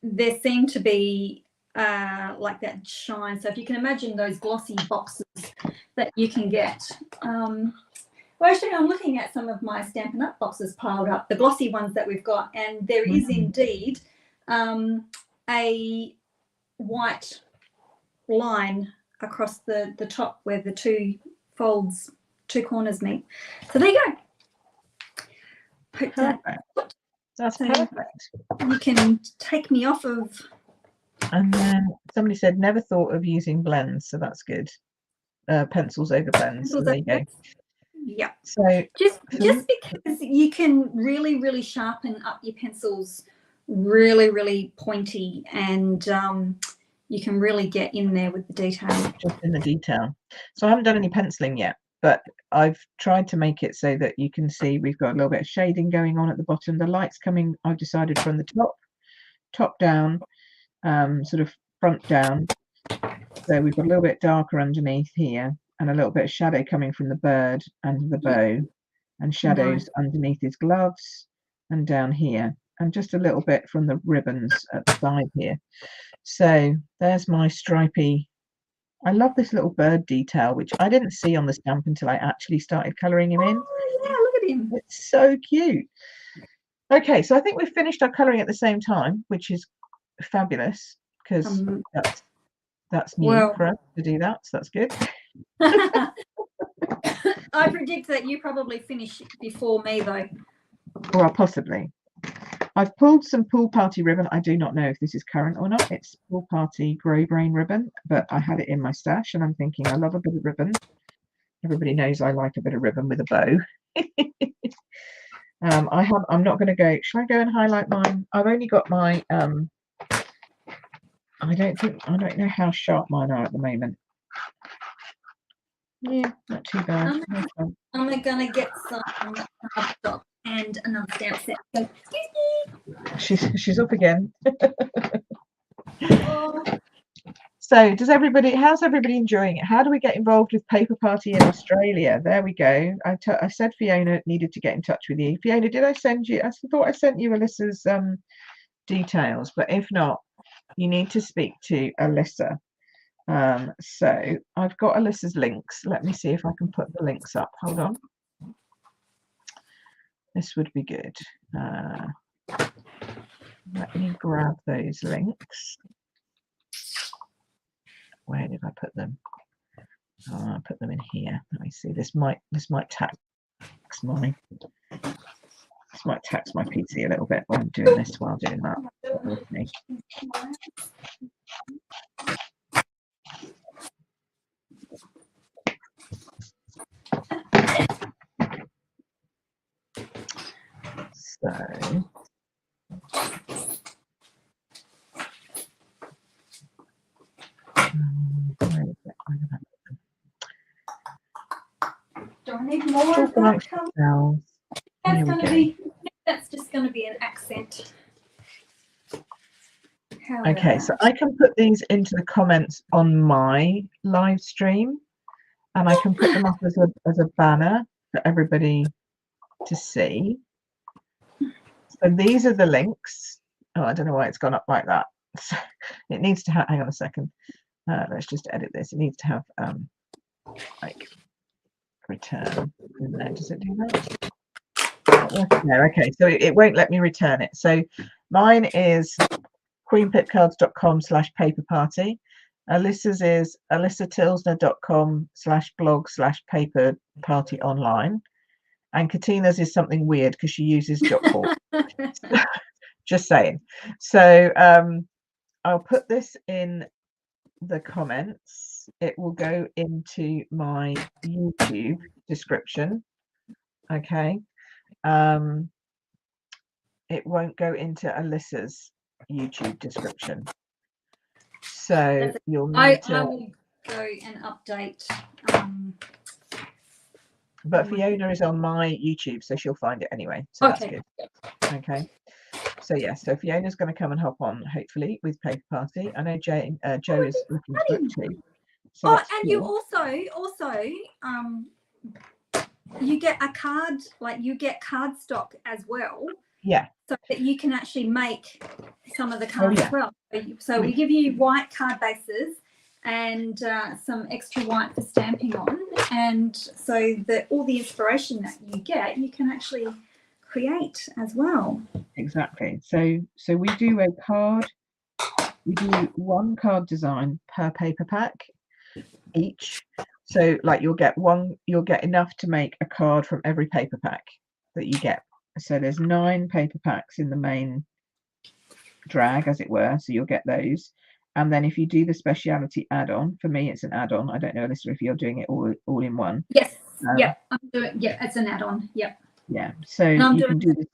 there seemed to be like that shine. So if you can imagine those glossy boxes that you can get. Well, actually, I'm looking at some of my Stampin' Up boxes piled up, the glossy ones that we've got, and there is indeed a white line across the top where the two corners meet. So there you go. That's perfect. You can take me off of. And then somebody said never thought of using blends, so that's good. Pencils over blends. So there you go. Yeah. So just because you can really sharpen up your pencils, really pointy, and you can really get in there with the detail. Just in the detail. So I haven't done any penciling yet, but I've tried to make it so that you can see we've got a little bit of shading going on at the bottom. The light's coming, I've decided, from the top down, sort of front down. So we've got a little bit darker underneath here and a little bit of shadow coming from the bird and the bow, and shadows underneath his gloves and down here, and just a little bit from the ribbons at the side here. So there's my stripy. I love this little bird detail, which I didn't see on the stamp until I actually started colouring him in. Oh, yeah, look at him. It's so cute. Okay, so I think we've finished our colouring at the same time, which is fabulous, because that's new for us to do that, so that's good. I predict that you probably finish before me, though. Well, possibly. I've pulled some Pool Party ribbon. I do not know if this is current or not. It's Pool Party Grey Brain ribbon, but I had it in my stash, and I'm thinking I love a bit of ribbon. Everybody knows I like a bit of ribbon with a bow. I'm not going to go. Shall I go and highlight mine? I've only got my. I don't know how sharp mine are at the moment. Yeah, not too bad. I'm gonna get some cardstock and another stamp set. So, excuse me. She's up again. So how's everybody enjoying it? How do we get involved with Paper Party in Australia? There we go. I said Fiona needed to get in touch with you. Fiona, did I send you? I thought I sent you Alisa's details, but if not, you need to speak to Alisa. So I've got Alisa's links. Let me see if I can put the links up. Hold on. This would be good. Let me grab those links. Where did I put them? Oh, I put them in here. Let me see. This might tax my PC a little bit while I'm doing this while doing that. With me. So do I need more of that colour? That's just going to be an accent. Okay, so I can put these into the comments on my live stream, and I can put them up as a banner for everybody to see. So these are the links. Oh, I don't know why it's gone up like that. So it needs to have, hang on a second. Let's just edit this. It needs to have like return in there. Does it do that? No, okay, so it won't let me return it. So mine is queenpipcards.com/paperparty. Alisa's is alisatilsner.com/blog/paperpartyonline. And Katina's is something weird because she uses Jotform. Just saying. So I'll put this in the comments. It will go into my YouTube description. Okay. it won't go into Alisa's YouTube description. So you'll need to. I will go and update. But Fiona is on my YouTube, so she'll find it anyway. So that's good. Okay. So yeah, so Fiona's going to come and hop on, hopefully, with Paper Party. I know Joe is looking for it too. So and cool. You also you get a card, like you get cardstock as well. Yeah. So that you can actually make some of the cards as well. So we give you white card bases and some extra white for stamping on, and so that all the inspiration that you get, you can actually create as well. Exactly. So we do a card. We do one card design per paper pack each. So like you'll get enough to make a card from every paper pack that you get. So there's 9 paper packs in the main drag, as it were. So you'll get those. And then if you do the speciality add-on, for me it's an add-on. I don't know, Alisa, if you're doing it all in one. Yes. I'm doing. Yeah, it's an add-on. Yep. Yeah. So you can do this.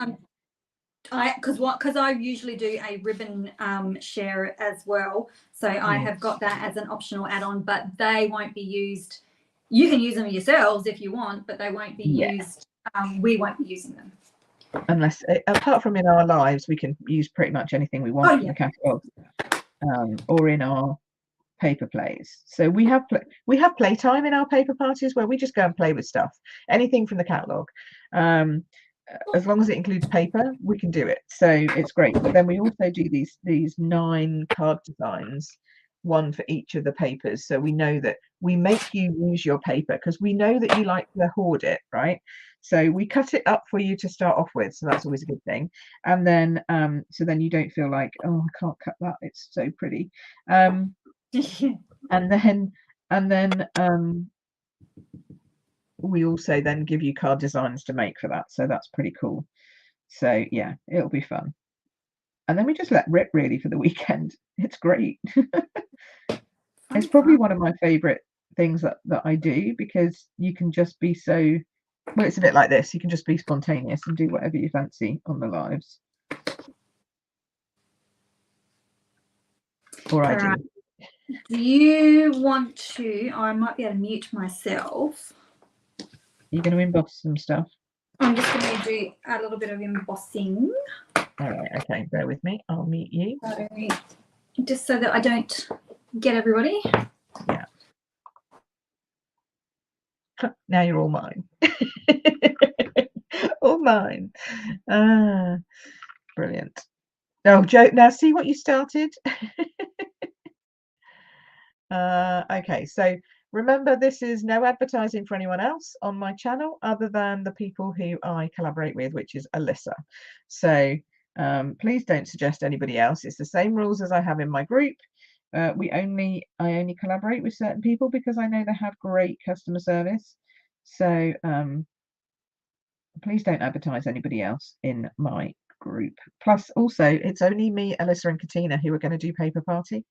Because I usually do a ribbon share as well. So I have got that as an optional add-on, but they won't be used. You can use them yourselves if you want, but they won't be used. We won't be using them. Unless, apart from in our lives, we can use pretty much anything we want in the catalogue, or in our paper plays. So we have playtime in our paper parties where we just go and play with stuff, anything from the catalogue. As long as it includes paper, we can do it. So it's great. But then we also do these 9 card designs, one for each of the papers. So we know that we make you use your paper because we know that you like to hoard it, right? So we cut it up for you to start off with. So that's always a good thing. And then so then you don't feel like, oh, I can't cut that, it's so pretty. And then we also then give you card designs to make for that. So that's pretty cool. So yeah, it'll be fun. And then we just let rip really for the weekend. It's great. It's probably one of my favorite things that I do, because you can just be so, well, it's a bit like this. You can just be spontaneous and do whatever you fancy on the lives. Or I do. Do you want to, I might be able to mute myself. You're going to emboss some stuff? I'm just going to do a little bit of embossing. All right, okay, bear with me. I'll mute you. Just so that I don't get everybody. Yeah. Now you're all mine. All mine. Brilliant. Oh, Joe, now see what you started? Okay, so remember, this is no advertising for anyone else on my channel other than the people who I collaborate with, which is Alisa. So please don't suggest anybody else. It's the same rules as I have in my group. I only collaborate with certain people because I know they have great customer service. So please don't advertise anybody else in my group. Plus, also, it's only me, Alisa, and Katina who are going to do Paper Party.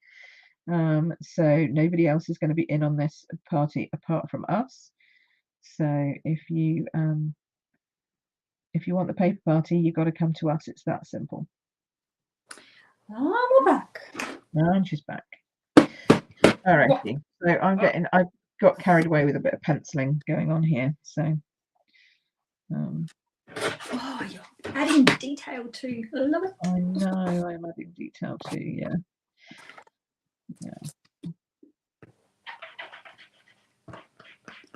So nobody else is going to be in on this party apart from us. So if you want the paper party, you've got to come to us. It's that simple. Oh, we're back. And she's back. All right. So I've got carried away with a bit of penciling going on here. So oh, you're adding detail too. I love it. I know I'm adding detail too, yeah.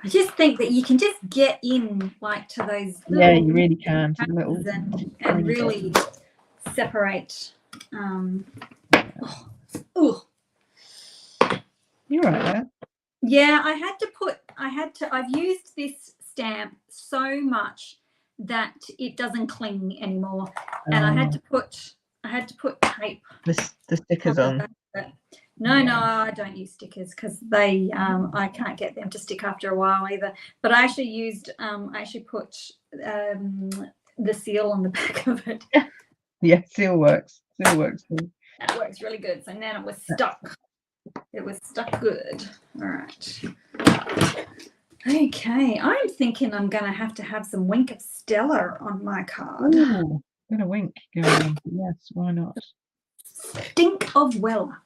I just think that you can just get in like to those little, yeah, you really can, to the little and really separate. Oh. You're right there. Yeah, I've used this stamp so much that it doesn't cling anymore, and I had to put tape. The stickers on. No, I don't use stickers because they I can't get them to stick after a while either. But I actually used put the seal on the back of it. Yeah, seal works. Seal works too. That works really good. So now it was stuck. It was stuck good. All right. Okay, I'm thinking I'm going to have some Wink of Stella on my card. Ooh, Got a wink going on. Yes, why not? Stink of Weller.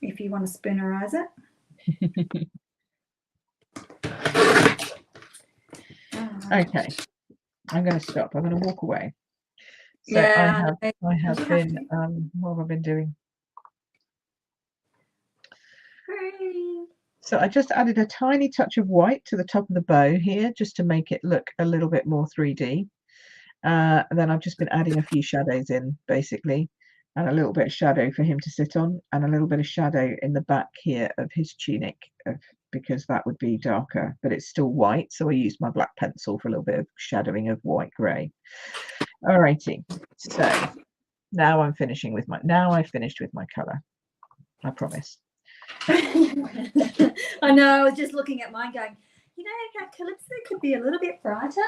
If you want to spoonerize it. Okay, I'm going to stop. I'm going to walk away. So yeah, I have been. What have I been doing? So I just added a tiny touch of white to the top of the bow here, just to make it look a little bit more 3D. And then I've just been adding a few shadows in, basically, and a little bit of shadow for him to sit on, and a little bit of shadow in the back here of his tunic, because that would be darker, but it's still white. So I used my black pencil for a little bit of shadowing of white grey. Alrighty, so now I'm finishing with my. Now I've finished with my colour. I promise. I know. I was just looking at mine, going, you know, that Calypso could be a little bit brighter.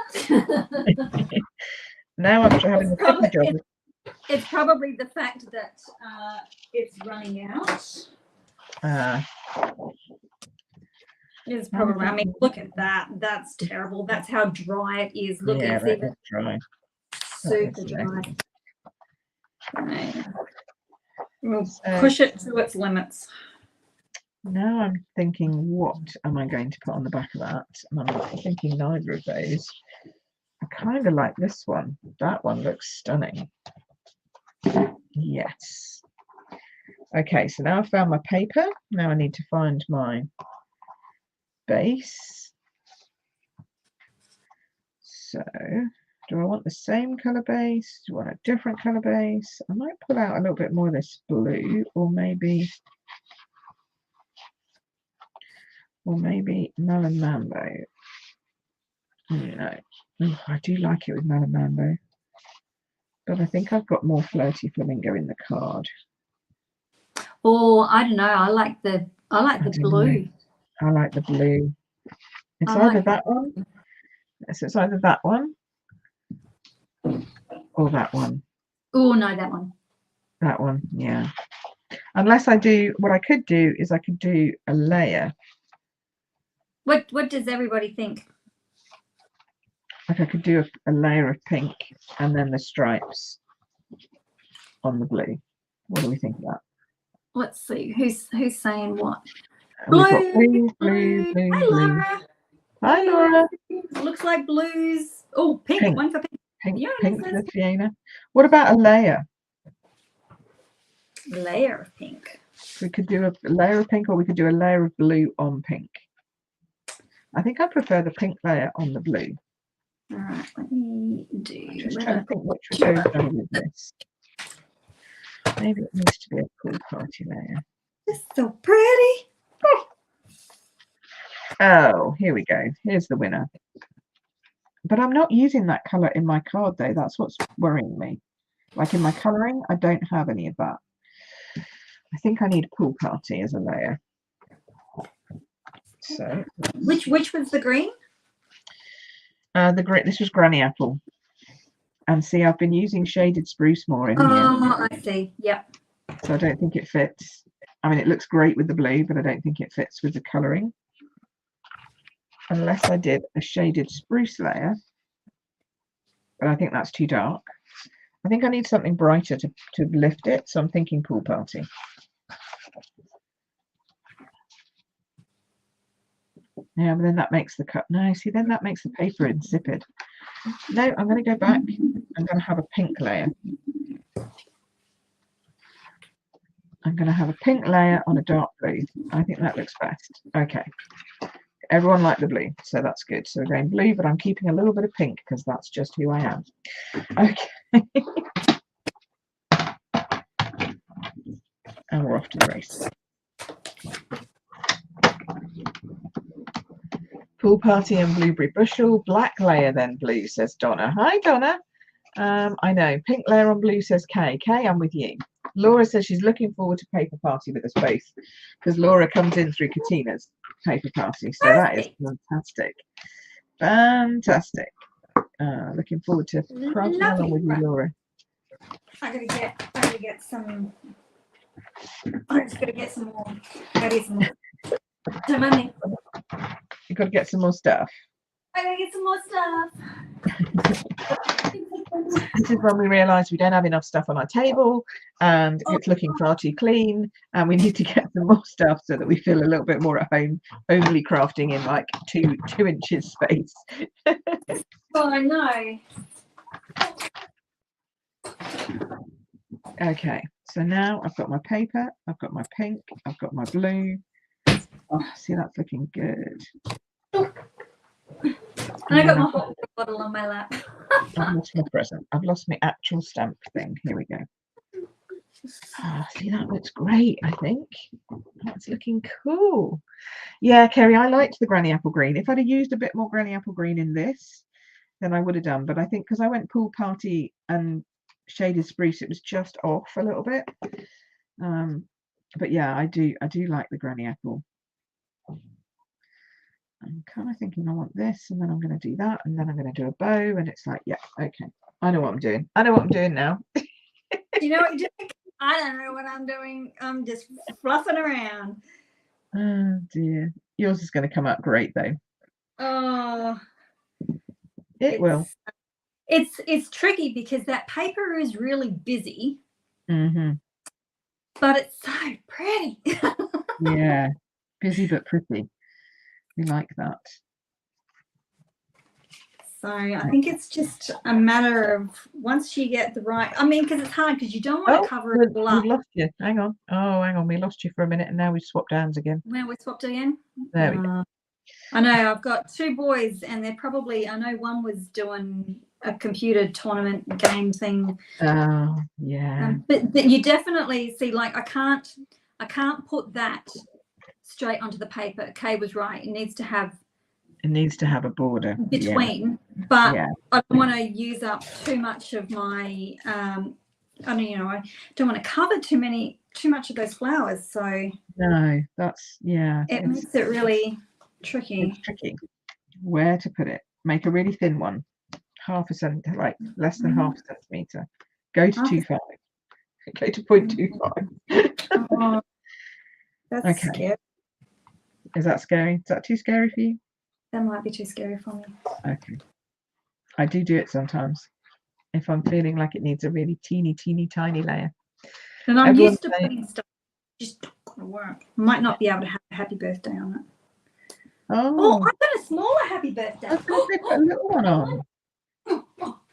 Now I'm having a tricky job. It's probably the fact that it's running out. It's probably. I mean, look at that. That's terrible. That's how dry it is. Look, yeah, it's even dry. Super dry. Right. We'll push it to its limits. Now I'm thinking, what am I going to put on the back of that? And I'm thinking neither of those. I kind of like this one. That one looks stunning. Yes. Okay, so now I've found my paper. Now I need to find my base. So, do I want the same colour base? Do I want a different colour base? I might pull out a little bit more of this blue, or maybe Melon Mambo. No, I do like it with Melon Mambo, but I think I've got more Flirty Flamingo in the card. Oh, I don't know. I like the blue. I like the blue. It's either that one. Yes, it's either that one or that one. Oh no, that one. That one, yeah. Unless I do, what I could do is I could do a layer. What does everybody think? Like I could do a layer of pink and then the stripes on the blue. What do we think of that? Let's see. Who's saying what? We've got blue. Hi, Laura. Hi, Laura. Looks like blues. Oh, pink. One for pink. Pink for Fiona. What about a layer? Layer of pink. We could do a layer of pink, or we could do a layer of blue on pink. I think I prefer the pink layer on the blue. All right, let me do. Just trying to think which would go better with this. Maybe it needs to be a Pool Party layer. It's so pretty. Oh, here we go. Here's the winner. But I'm not using that colour in my card, though. That's what's worrying me. Like in my colouring, I don't have any of that. I think I need Pool Party as a layer. So, which was the green? The green. This was Granny Apple. And see, I've been using shaded spruce more in here. Oh, I see. Yep. So I don't think it fits. I mean, it looks great with the blue, but I don't think it fits with the colouring. Unless I did a shaded spruce layer. But I think that's too dark. I think I need something brighter to lift it. So I'm thinking Pool Party. Yeah, but then that makes the cut. No, see, then that makes the paper insipid. No, I'm going to go back. I'm going to have a pink layer. I'm going to have a pink layer on a dark blue. I think that looks best. Okay. Everyone liked the blue, so that's good. So we're going blue, but I'm keeping a little bit of pink because that's just who I am. Okay. And we're off to the race. Pool Party and Blueberry Bushel. Black layer then blue, says Donna. Hi, Donna. I know. Pink layer on blue, says Kay. Kay, I'm with you. Laura says she's looking forward to Paper Party with us both because Laura comes in through Katina's Paper Party. So that is fantastic. Fantastic. Looking forward to crafting along with you, Laura. I'm just gonna get some more. Maybe some more. So, Mummy. You've got to get some more stuff. I gotta get some more stuff. This is when we realise we don't have enough stuff on our table and it's looking far too clean, and we need to get some more stuff so that we feel a little bit more at home, only crafting in like two inches space. Oh, I know. Okay, so now I've got my paper, I've got my pink, I've got my blue. Oh, see, that's looking good. And I got my hot water bottle on my lap. I've lost my present. I've lost my actual stamp thing. Here we go. Oh, see, that looks great, I think. That's looking cool. Yeah, Kerry, I liked the granny apple green. If I'd have used a bit more granny apple green in this, then I would have done. But I think because I went pool party and shaded spruce, it was just off a little bit. But yeah, I do like the granny apple. I'm kind of thinking I want this, and then I'm going to do that, and then I'm going to do a bow, and it's like, yeah, okay, I know what I'm doing. I know what I'm doing now. You know what you're doing? I don't know what I'm doing. I'm just fluffing around. Oh dear, yours is going to come out great though. Oh, it will. It's tricky because that paper is really busy, but it's so pretty. Yeah, busy but pretty. We like that. So I think it's just a matter of once you get the right. I mean, because it's hard because you don't want to cover it all up. We've lost you. Hang on. Oh, hang on. We lost you for a minute, and now we've swapped hands again. Now we swapped again. There we go. I know. I've got two boys, and they're probably. I know one was doing a computer tournament game thing. Oh, yeah. But you definitely see, like, I can't put that straight onto the paper. Kay was right. It needs to have a border between, but I don't want to use up too much of my. I don't want to cover too much of those flowers. So no, that's It makes it really tricky. It's tricky. Where to put it? Make a really thin one, half a centimeter, like less than half a centimeter. Go to 2.5. Go to 0.25. Oh, that's scary. Is that scary? Is that too scary for you? That might be too scary for me. Okay. I do it sometimes if I'm feeling like it needs a really teeny tiny layer. And I'm used to putting stuff just not gonna work. I might not be able to have a happy birthday on it. Oh, I've got a smaller happy birthday. I've got a little one on.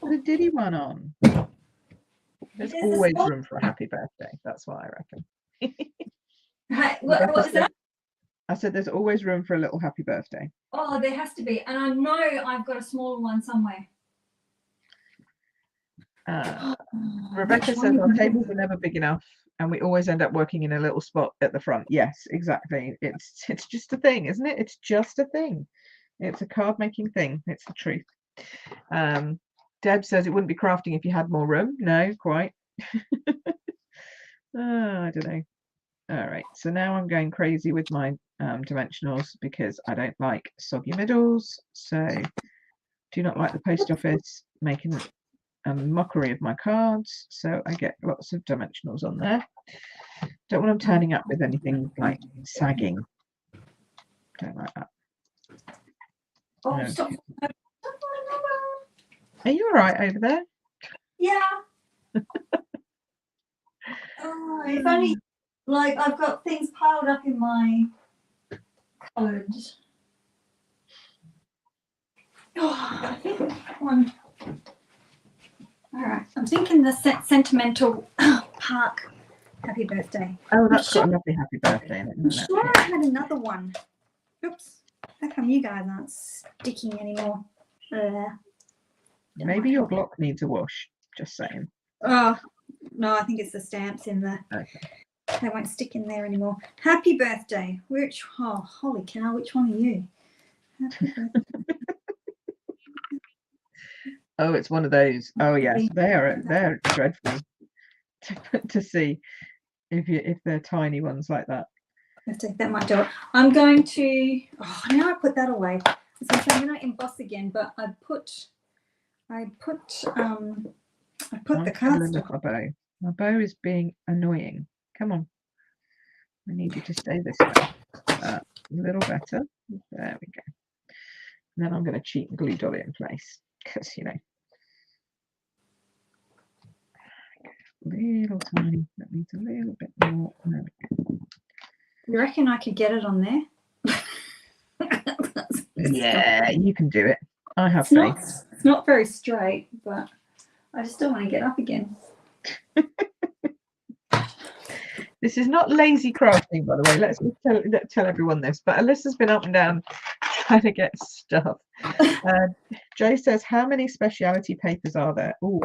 Put a diddy one on. There's always room for a happy birthday. That's what I reckon. What was that? I said there's always room for a little happy birthday. Oh, there has to be. And I know I've got a smaller one somewhere. Rebecca says our tables are never big enough and we always end up working in a little spot at the front. Yes, exactly. It's just a thing, isn't it? It's just a thing. It's a card making thing. It's the truth. Deb says it wouldn't be crafting if you had more room. No, quite. I don't know. All right, so now I'm going crazy with my dimensionals because I don't like soggy middles. So do not like the post office making a mockery of my cards. So I get lots of dimensionals on there. Don't want them turning up with anything like sagging. Don't like that. Oh, stop. Are you all right over there? Yeah. Oh, if only, like, I've got things piled up in my cupboard. Oh, I think one. All right, I'm thinking the sentimental park happy birthday. Oh, that's got a lovely happy birthday in it. I'm sure I had another one. Oops. How come you guys aren't sticking anymore? Maybe your block needs a wash. Just saying. Oh, no, I think it's the stamps in there. Okay. They won't stick in there anymore. Happy birthday. Holy cow, which one are you? Happy birthday. Oh, it's one of those. Oh yes, they're dreadful to see if they're tiny ones like that. That might do it. I'm going to. Oh, now I put that away. So I'm going to emboss again, but I put the cards. Look at my bow. My bow is being annoying. Come on. I need you to stay this way. A little better. There we go. And then I'm going to cheat and glue doll it in place because little tiny. That needs a little bit more. There we go. You reckon I could get it on there? Yeah, you can do it. I have faith. It's not very straight, but I just don't want to get up again. This is not lazy crafting, by the way. Let's tell everyone this. But Alyssa's been up and down trying to get stuff. Joe says, how many speciality papers are there? Oh,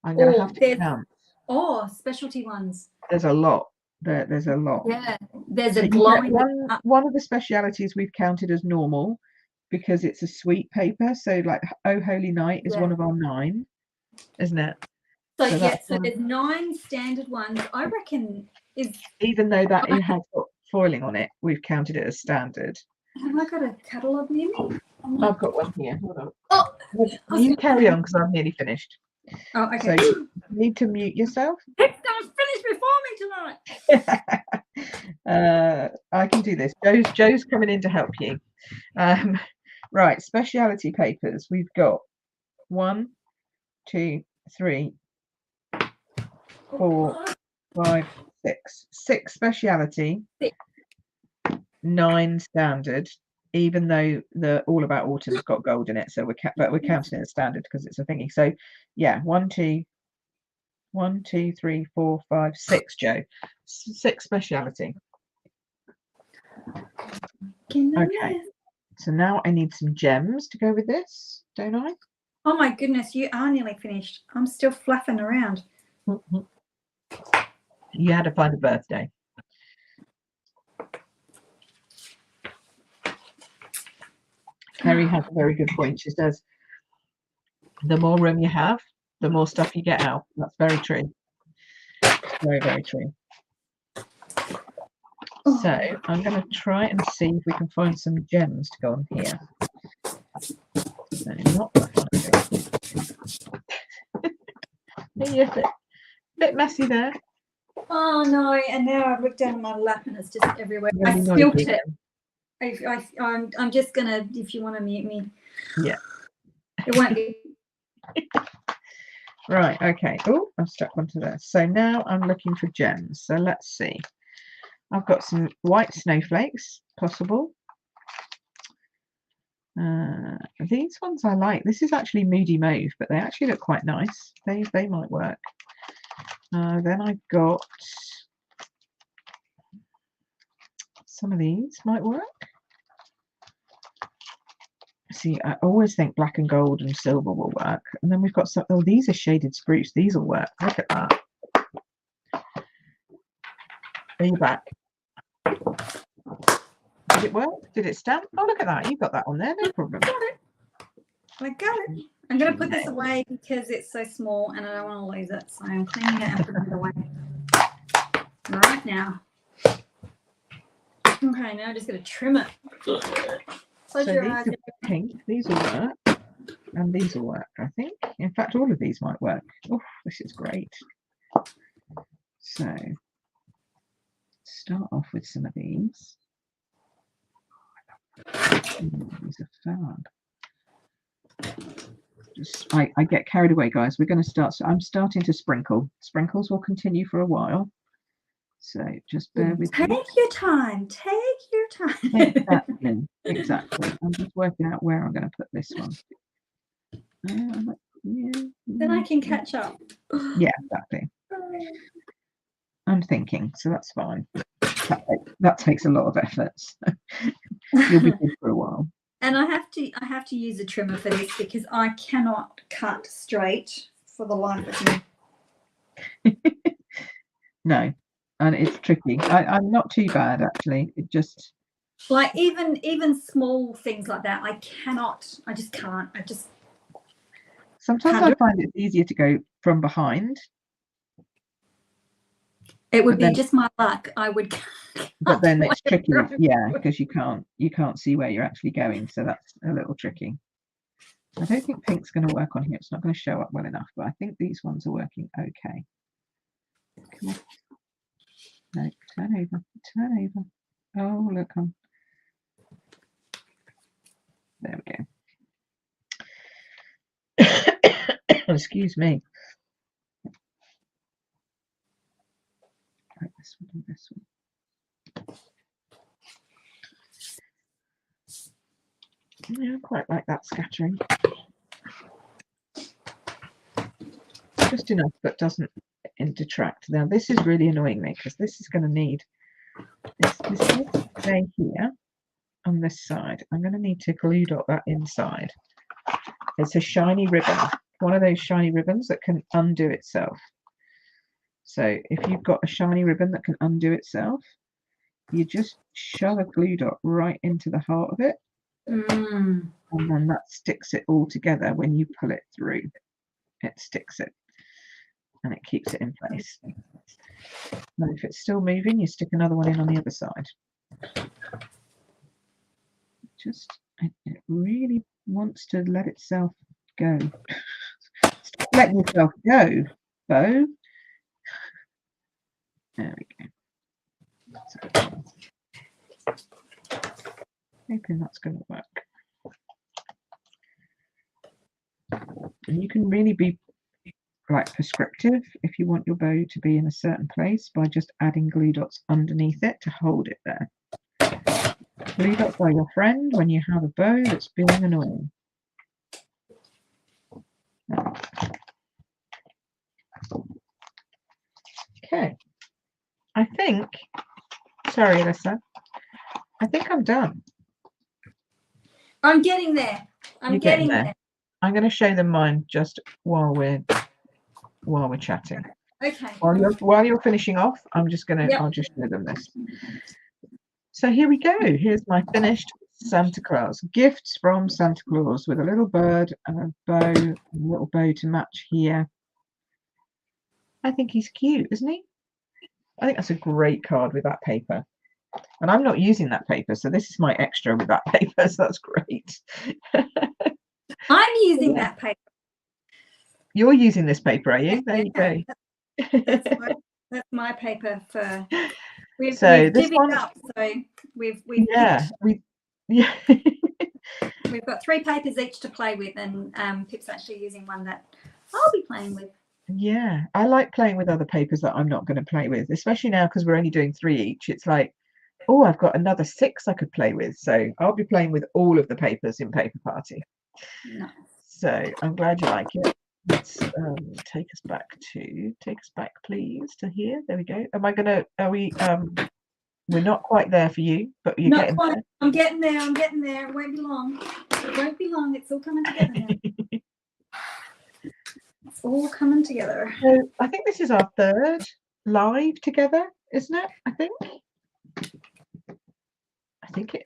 I'm going to have to count. Oh, specialty ones. There's a lot. There's a lot. Yeah, there's a glowing. One of the specialities we've counted as normal because it's a sweet paper. So like Oh Holy Night is one of our 9, isn't it? So there's 9 standard ones. I reckon even though that it has got foiling on it, we've counted it as standard. Have I got a catalogue near me? I've got one here. Hold on. Oh, you carry on because I'm nearly finished. Oh, okay. So you need to mute yourself. It's gonna finish before me tonight. I can do this. Joe's coming in to help you. Right, speciality papers. We've got 1, 2, 3, 4, 5, 6. 6 speciality, 9 standard. Even though the All About Autumn's got gold in it, so we're counting it as standard because it's a thingy. So yeah, 1, 2, 3, 4, 5, 6. Joe, 6 speciality. Okay, so now I need some gems to go with this, don't I? Oh my goodness, you are nearly finished. I'm still fluffing around. You had to find a birthday. Kerry has a very good point. She says, the more room you have, the more stuff you get out. That's very true. Very, very true. So I'm going to try and see if we can find some gems to go on here. So not yeah, a bit messy there. Oh no, and now I've looked down my lap and it's just everywhere. I spilt it. I'm just gonna, if you want to mute me. Yeah. It won't be. Right, okay. Oh, I've stuck onto there. So now I'm looking for gems. So let's see. I've got some white snowflakes, possible. These ones I like. This is actually Moody Mauve, but they actually look quite nice. They might work. Then I've got some of these might work. See, I always think black and gold and silver will work. And then we've got some, oh, these are shaded spruce. These will work. Look at that. Are you back? Did it work? Did it stamp? Oh, look at that. You got that on there. No problem. I got it. I'm going to put this away because it's so small and I don't want to lose it. So I'm cleaning it and putting it away right now. Okay, now I'm just going to trim it. So these are pink. These will work. And these will work, I think. In fact, all of these might work. Oh, this is great. So start off with some of these. These are fab. I get carried away, guys. We're going to start. So I'm starting to sprinkle. Sprinkles will continue for a while. So just bear with me. Take your time. Take your time. Exactly. Exactly. I'm just working out where I'm going to put this one. Then I can catch up. Yeah, exactly. I'm thinking, so that's fine. That takes a lot of effort. So you'll be good for a while. And I have to use a trimmer for this because I cannot cut straight for the life of me. No, and it's tricky. I'm not too bad actually. It just like even small things like that. I just can't. Sometimes I find it's easier to go from behind. It would be just my luck. I would. But then it's tricky, yeah, because you can't see where you're actually going, so that's a little tricky. I don't think pink's going to work on here. It's not going to show up well enough, but I think these ones are working okay. Come on. No, turn over. Oh, look on. There we go. Excuse me. this one. Yeah, I quite like that scattering. Just enough that doesn't detract. Now this is really annoying me because this is going to need this stay here on this side. I'm going to need to glue dot that inside. It's a shiny ribbon, one of those shiny ribbons that can undo itself. So if you've got a shiny ribbon that can undo itself, you just shove a glue dot right into the heart of it, and then that sticks it all together. When you pull it through, it sticks it and it keeps it in place. Now if it's still moving, you stick another one in on the other side. Just, it really wants to let itself go. Stop letting yourself go, Bo. There we go. Hoping that's going to work. And you can really be like prescriptive if you want your bow to be in a certain place by just adding glue dots underneath it to hold it there. Glue dots are your friend when you have a bow that's being annoying. Okay, I think, sorry Alisa, I think I'm done. I'm getting there. I'm getting there. I'm going to show them mine just while we're chatting. Okay. While you're finishing off, I'm just going to, I'll just show them this. So here we go. Here's my finished Santa Claus. Gifts from Santa Claus with a little bird and a bow, a little bow to match here. I think he's cute, isn't he? I think that's a great card with that paper. And I'm not using that paper, so this is my extra with that paper, so that's great. I'm using that paper. You're using this paper, are you? There you go. That's my paper for... We've divvied up, so we've we've got 3 papers each to play with, and Pip's actually using one that I'll be playing with. Yeah, I like playing with other papers that I'm not going to play with, especially now because we're only doing 3 each. It's like, oh, I've got another 6 I could play with, so I'll be playing with all of the papers in Paper Party. Nice. So I'm glad you like it. Let's take us back, please, to here. There we go. We're not quite there for you, but you're getting there. I'm getting there. It won't be long. It's all coming together now. It's all coming together. So I think this is our 3rd live together, isn't it? I think it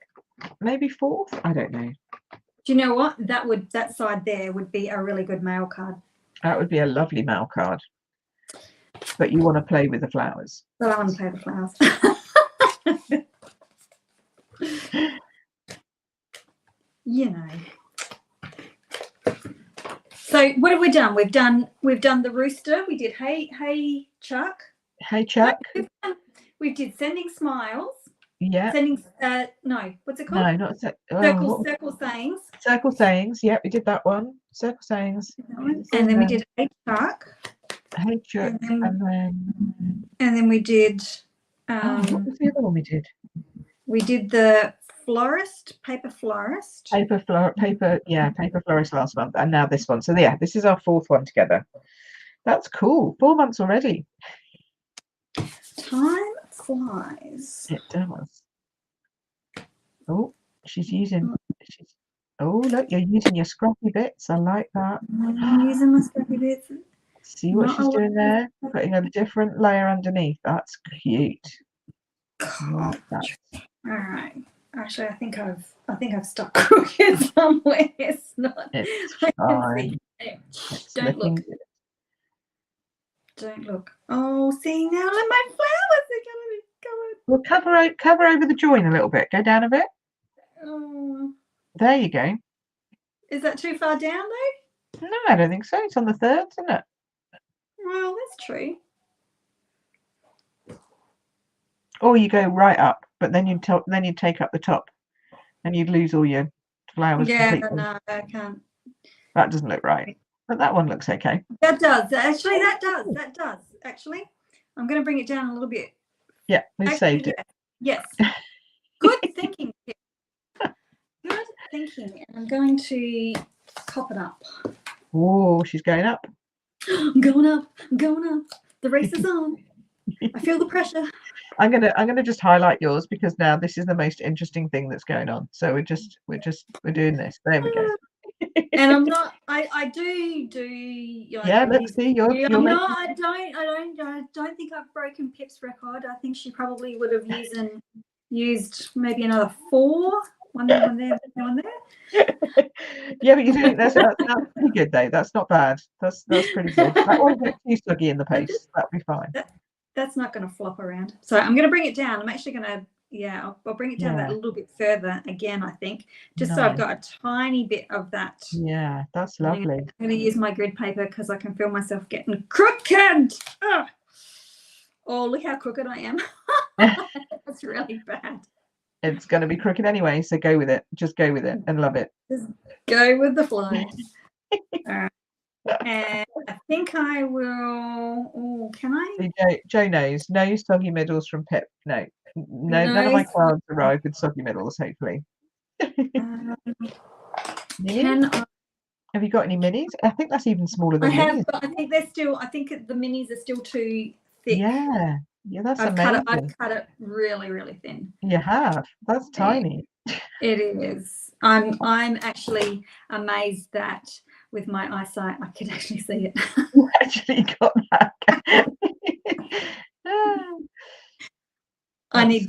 maybe 4th. I don't know. Do you know what? That side there would be a really good mail card. That would be a lovely mail card. But you want to play with the flowers. Well, I want to play with flowers. You know. So what have we done? We've done the rooster. We did hey Chuck. Hey Chuck. We did sending smiles. Yeah. Sending no, what's it called? No, not circle sayings. Circle sayings. Yeah, we did that one. Circle sayings. And then we did hey Chuck. Hey Chuck. And then we did what was the other one we did? We did the paper florist last month, and now this one. So yeah, this is our 4th one together. That's cool. 4 months already. Time flies. It does. Oh, oh look, you're using your scrappy bits. I like that. I'm using my scrappy bits. See what she's doing there? Putting a different layer underneath. That's cute. All right. Actually, I think I've stuck crooked somewhere. It's not. It's fine. Don't look. Good. Don't look. Oh, see now, look, my flowers are coming. Well, cover over the join a little bit. Go down a bit. Oh. There you go. Is that too far down though? No, I don't think so. It's on the 3rd, isn't it? Well, that's true. Or you go right up, but then you'd take up the top, and you'd lose all your flowers. Yeah, no, I can't. That doesn't look right, but that one looks okay. That does actually. That does actually. I'm going to bring it down a little bit Yeah, we've Actually, saved it. Yes. Good thinking. Good thinking. And I'm going to pop it up. Oh, she's going up. I'm going up. I'm going up. The race is on. I feel the pressure. I'm gonna just highlight yours because now this is the most interesting thing that's going on. So we're doing this. There we go. And I'm not. I do. Yeah, let's see. You're I'm making... not. I don't think I've broken Pip's record. I think she probably would have used maybe another 4. One there, one there, one there. Yeah, but you're doing that's pretty good though. That's not bad. That's pretty good. That won't get too soggy in the paste. That'll be fine. That's not going to flop around. So I'm going to bring it down. I'm actually going to, I'll bring it down that a little bit further again, I think, just so I've got a tiny bit of that. Yeah, that's lovely. I'm going to use my grid paper because I can feel myself getting crooked. Oh, look how crooked I am. That's really bad. It's going to be crooked anyway, so go with it. Just go with it and love it. Just go with the flow. All right. And I think I will. Oh, can I? Joe knows. No soggy middles from Pip. No, none of my cards arrive with soggy middles. Hopefully. Have you got any minis? I think that's even smaller than minis. I think they're still. I think the minis are still too thick. Yeah, that's amazing. I've cut it really, really thin. You have. That's tiny. It is. I'm actually amazed that with my eyesight I could actually see it. You actually got that. I need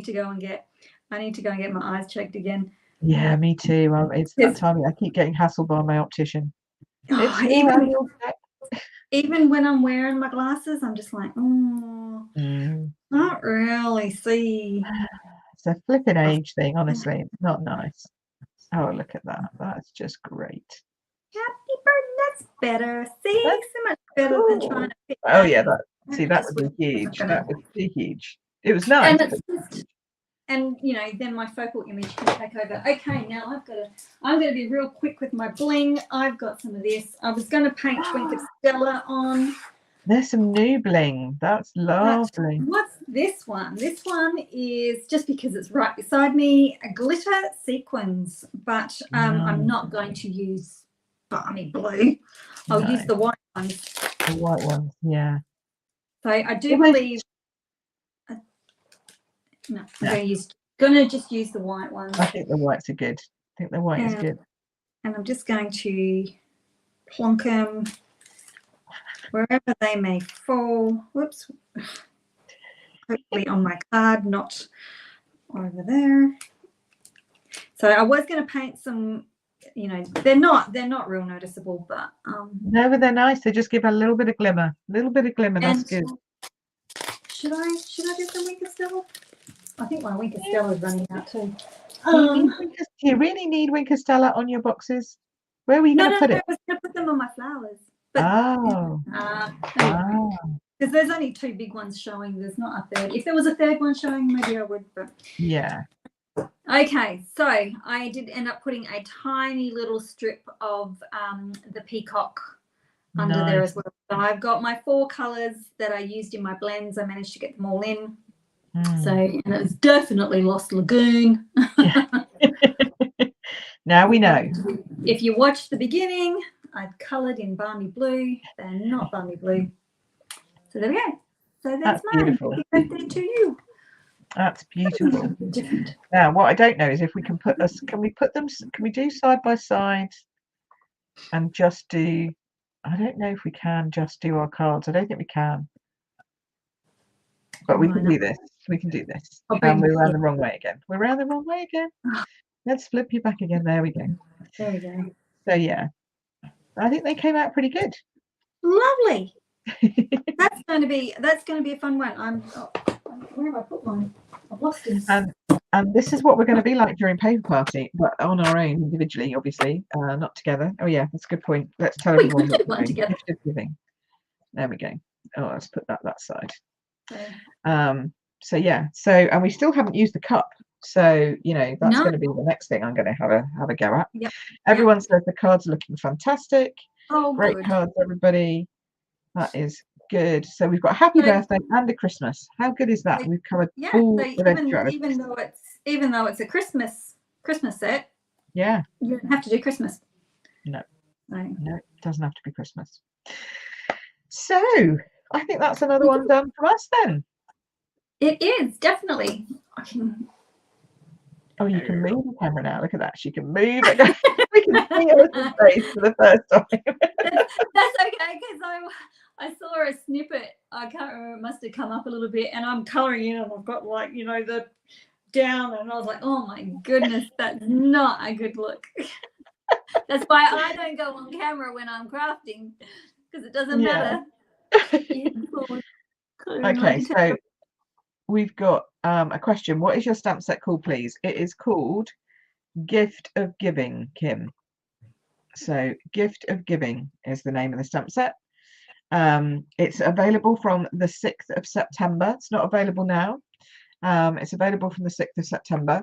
to go and get my eyes checked again. Yeah, me too. It's that time. I keep getting hassled by my optician. Even when I'm wearing my glasses, I'm just like, not really see. It's a flipping age thing, honestly. It's not nice. Oh, look at that. That's just great. Happy birthday. That's better. See, so much better than trying to fit. Oh yeah, that would be huge. That would be huge. It was nice. And then my focal image can take over. Okay, now I'm gonna be real quick with my bling. I've got some of this. I was gonna paint Twinkle Stella on. There's some new bling. That's lovely. What's this one? This one is, just because it's right beside me, a glitter sequins, but I'm not going to use balmy blue. I'll use the white ones. The white ones, yeah. So I do believe. No, I'm gonna just use the white ones. I think the whites are good. I think the white is good. And I'm just going to plonk them wherever they may fall. Whoops. Hopefully on my card, not over there. So I was going to paint some, they're not real noticeable, but no, but they're nice. They just give a little bit of glimmer. That's good. Should I do some Winker Stella? I think my Winker Stella is running out too. Do you really need Winker Stella on your boxes? Where were you going to put it? I was going to put them on my flowers. Because there's only 2 big ones showing. There's not a third. If there was a third one showing, maybe I would. But yeah. Okay, so I did end up putting a tiny little strip of the peacock under there as well. So I've got my 4 colours that I used in my blends. I managed to get them all in. So, and it was definitely Lost Lagoon. Yeah. Now we know. If you watched the beginning, I've coloured in balmy blue. They're not balmy blue. So there we go. So that's mine. Beautiful. Happy birthday to you. That's beautiful. Now, what I don't know is if we can we do side by side and just do, I don't know if we can just do our cards. I don't think we can. But we can do this. We can do this. And we're around the wrong way again. Let's flip you back again. There we go. There we go. So yeah, I think they came out pretty good. Lovely. That's going to be a fun one. Where have I put mine? I've lost it. And this is what we're going to be like during paper party, but on our own individually, obviously, not together. Oh yeah, that's a good point. Let's tell everyone what we're doing. Gift of giving. There we go. Oh, let's put that side. So yeah. So, and we still haven't used the cup. So that's going to be the next thing I'm going to have a go at. Yep. Everyone says the cards are looking fantastic. Oh, great cards, everybody. That is good. So we've got a happy So, birthday and a Christmas. How good is that? so We've covered yeah, all so eventualities. even though it's a Christmas set, Yeah. you don't have to do Christmas. No. So, No, it doesn't have to be Christmas. So I think that's another one done from us then. it is definitely. Oh, you can move the camera now. Look at that. She can move it. We can see Alisa's face for the first time. That's okay, because I saw a snippet. I can't remember. It must have come up a little bit, and I'm colouring in, and I've got like the down, and I was like, oh my goodness, that's not a good look. That's why I don't go on camera when I'm crafting, because it doesn't matter. Okay, so we've got a question. What is your stamp set called, please? It is called Gift of Giving, Kim. So Gift of Giving is the name of the stamp set. It's available from the 6th of September. It's not available now. It's available from the 6th of September.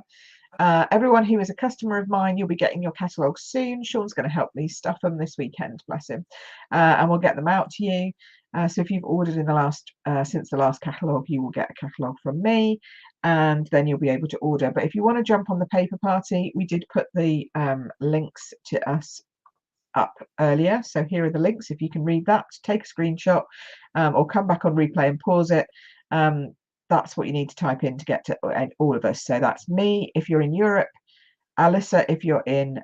Everyone who is a customer of mine, you'll be getting your catalogue soon. Sean's going to help me stuff them this weekend, bless him, and we'll get them out to you. So if you've ordered in the last since the last catalogue, you will get a catalogue from me, and then you'll be able to order. But if you want to jump on the paper party, we did put the links to us up earlier, so here are the links. If you can read that, take a screenshot, or come back on replay and pause it. That's what you need to type in to get to all of us. So that's me if you're in Europe, Alisa if you're in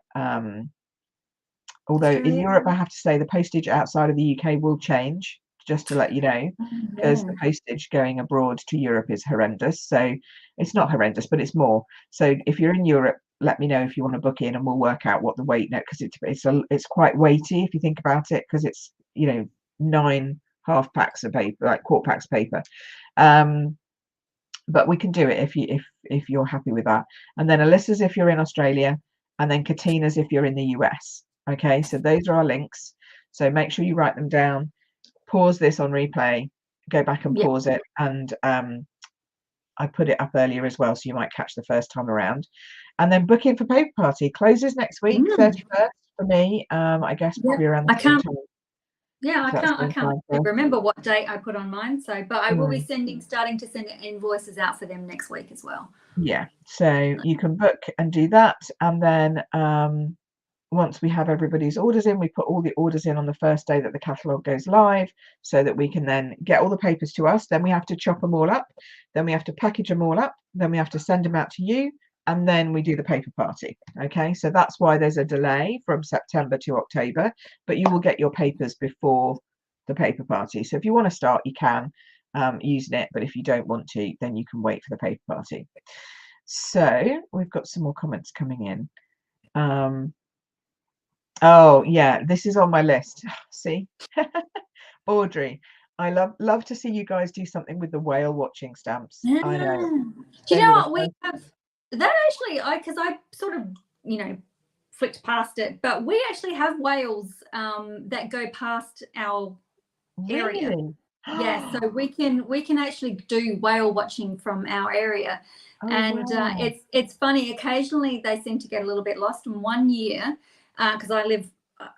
although in Europe I have to say the postage outside of the UK will change, just to let you know, because the postage going abroad to Europe is horrendous. So it's not horrendous, but it's more. So if you're in Europe, let me know if you want to book in, and we'll work out what the weight note, because it's quite weighty if you think about it, because it's 9 half packs of paper, like quarter packs of paper. But we can do it if you're happy with that. And then Alisa's if you're in Australia, and then Katina's if you're in the US. Okay, so those are our links. So make sure you write them down. Pause this on replay, go back and pause it, and I put it up earlier as well, so you might catch the first time around. And then book in for paper party. Closes next week, 31st for me. I guess probably around the same time. Yeah, I can't remember what date I put on mine. So, but I will be starting to send invoices out for them next week as well. Yeah, so you can book and do that, and then once we have everybody's orders in, we put all the orders in on the first day that the catalogue goes live, so that we can then get all the papers to us. Then we have to chop them all up, then we have to package them all up, then we have to send them out to you, and then we do the paper party. Okay, so that's why there's a delay from September to October, but you will get your papers before the paper party. So if you want to start, you can using it, but if you don't want to, then you can wait for the paper party. So we've got some more comments coming in. Oh yeah, this is on my list. See, Audrey, I love to see you guys do something with the whale watching stamps. I know. Do you know what we have? That actually, because I sort of flicked past it, but we actually have whales that go past our area. Really? Yeah, so we can actually do whale watching from our area. Oh, and wow. It's funny, occasionally they seem to get a little bit lost. And one year, because I live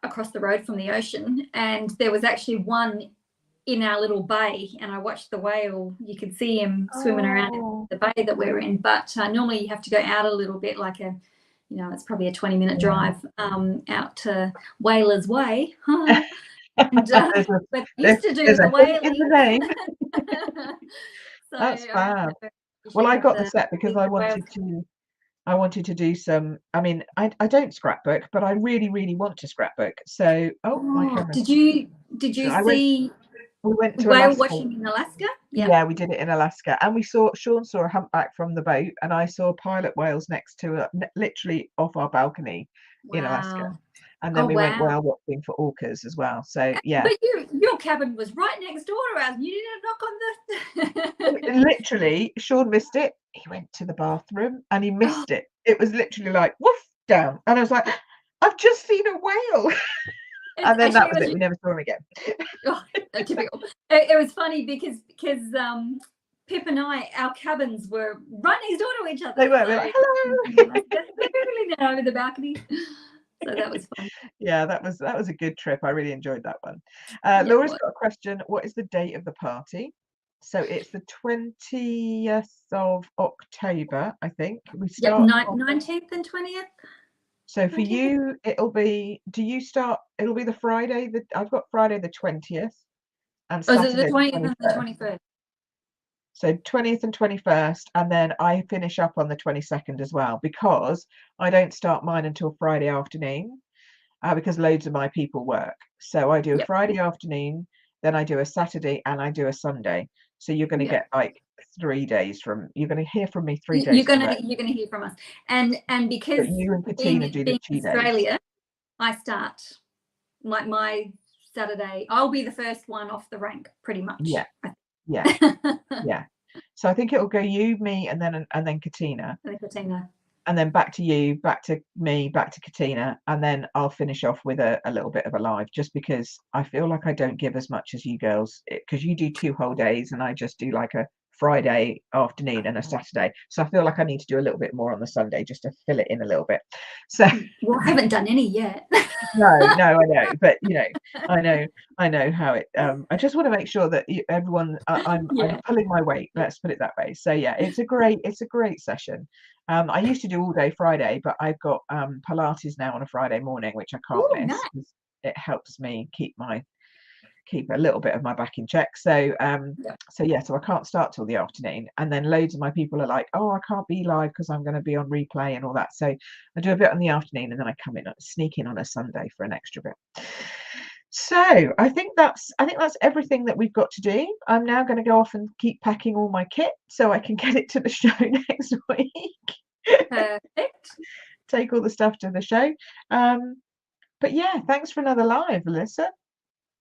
across the road from the ocean, and there was actually one in our little bay, and I watched the whale. You could see him swimming around the bay that we're in, but normally you have to go out a little bit, like it's probably a 20-minute drive out to Whalers Way. And but used to do the whaling. So, that's fab. Well, I got the set because I wanted to do some. I mean, I don't scrapbook, but I really want to scrapbook. So my camera. Did you see? We went to whale Alaska. watching in Alaska. Yeah, we did it in Alaska, and Sean saw a humpback from the boat, and I saw pilot whales next to it, literally off our balcony in Alaska. And then we went whale watching for orcas as well. So yeah. But your cabin was right next door to ours. You didn't knock on the. Literally, Sean missed it. He went to the bathroom and he missed it. It was literally like woof down, and I was like, I've just seen a whale. And then that was it. We never saw him again. Typical. It was funny because Pip and I, our cabins were right next door to each other. They were. We're like, hello. Over the balcony. So that was fun. Yeah, that was a good trip. I really enjoyed that one. Yeah, Laura's got a question. What is the date of the party? So it's the 20th of October, I think. We Yep, start 19th and 20th. So for 20th? you, it'll be, do you start, it'll be the Friday, I've got Friday the 20th and Or is it the Saturday 20th the and the 21st. 21st? So 20th and 21st, and then I finish up on the 22nd as well, because I don't start mine until Friday afternoon, because loads of my people work. So I do a Yep. Friday afternoon, then I do a Saturday, and I do a Sunday. So you're going to get like 3 days from, you're going to hear from me 3 days. You're going to hear from us. And because but you and Katina do the 2 Australia, days. I start like my Saturday. I'll be the first one off the rank, pretty much. Yeah. Yeah. So I think it'll go you, me, and then Katina. And then back to you, back to me, back to Katina, and then I'll finish off with a little bit of a live, just because I feel like I don't give as much as you girls, because you do 2 whole days and I just do like a Friday afternoon and a Saturday. So I feel like I need to do a little bit more on the Sunday just to fill it in a little bit. So well, I haven't done any yet. no, I know, but I know how it. I just want to make sure that everyone, I'm pulling my weight. Let's put it that way. So yeah, it's a great session. I used to do all day Friday, but I've got Pilates now on a Friday morning, which I can't miss. Nice. It helps me keep a little bit of my back in check. So so I can't start till the afternoon, and then loads of my people are like, oh, I can't be live because I'm going to be on replay and all that. So I do a bit on the afternoon, and then I come in, sneak in on a Sunday for an extra bit. So I think that's everything that we've got to do. I'm now going to go off and keep packing all my kit so I can get it to the show next week. Perfect. Take all the stuff to the show. But yeah, thanks for another live, Alisa.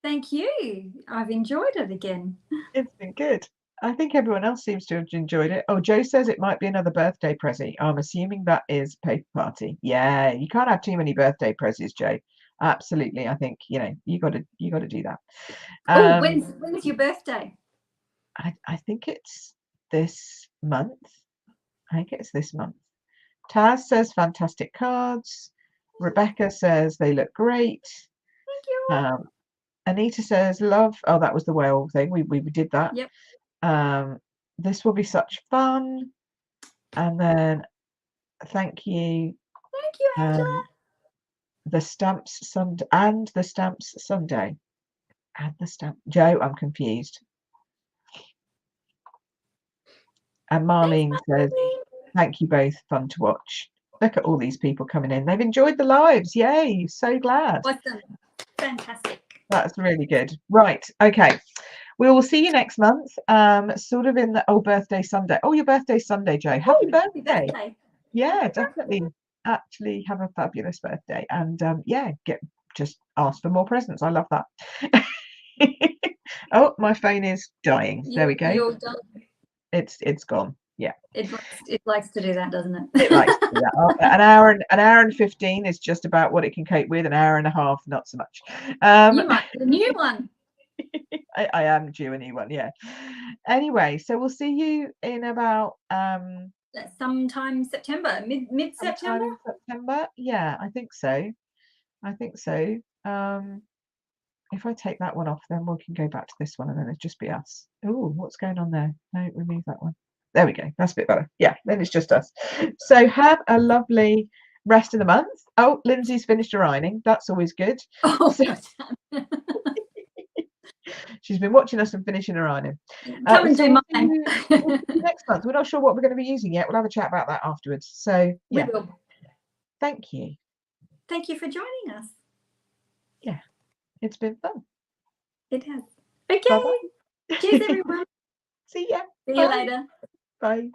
Thank you. I've enjoyed it again. It's been good. I think everyone else seems to have enjoyed it. Oh, Joe says it might be another birthday prezi. I'm assuming that is paper party. Yeah, you can't have too many birthday prezis, Joe. Absolutely. I think you got to do that. Oh, when's your birthday? I think it's this month. Taz says fantastic cards. Rebecca says they look great. Thank you. Anita says love. Oh, that was the whale thing. We did that. Yep. This will be such fun. And then thank you. Thank you, Angela. The stamps Sunday and the stamps Sunday. And the stamp. Joe, I'm confused. And Marlene says, thank you both. Fun to watch. Look at all these people coming in. They've enjoyed the lives. Yay. So glad. Awesome. Fantastic. That's really good. Right. Okay. We will see you next month. Sort of in the birthday Sunday. Oh, your birthday Sunday, Joe. Happy birthday. Yeah, definitely. Actually have a fabulous birthday. And just ask for more presents. I love that. Oh, my phone is dying. There we go. You're done. It's gone. Yeah. It likes to do that, doesn't it? It likes to do that. An hour and 15 is just about what it can cope with. An hour and a half, not so much. You might get a new one. I am due a new one, yeah. Anyway, so we'll see you in about sometime September, mid September. Yeah, I think so. If I take that one off, then we can go back to this one, and then it'll just be us. Oh, what's going on there? No, remove that one. There we go. That's a bit better. Yeah, then it's just us. So have a lovely rest of the month. Oh, Lindsay's finished her ironing. That's always good. Oh, so, she's been watching us and finishing her ironing. Come and do mine. Next month. We're not sure what we're going to be using yet. We'll have a chat about that afterwards. So yeah. We will. Thank you. Thank you for joining us. Yeah, it's been fun. It has. Okay. Bye-bye. Cheers, everyone. See ya. See you later. Bye.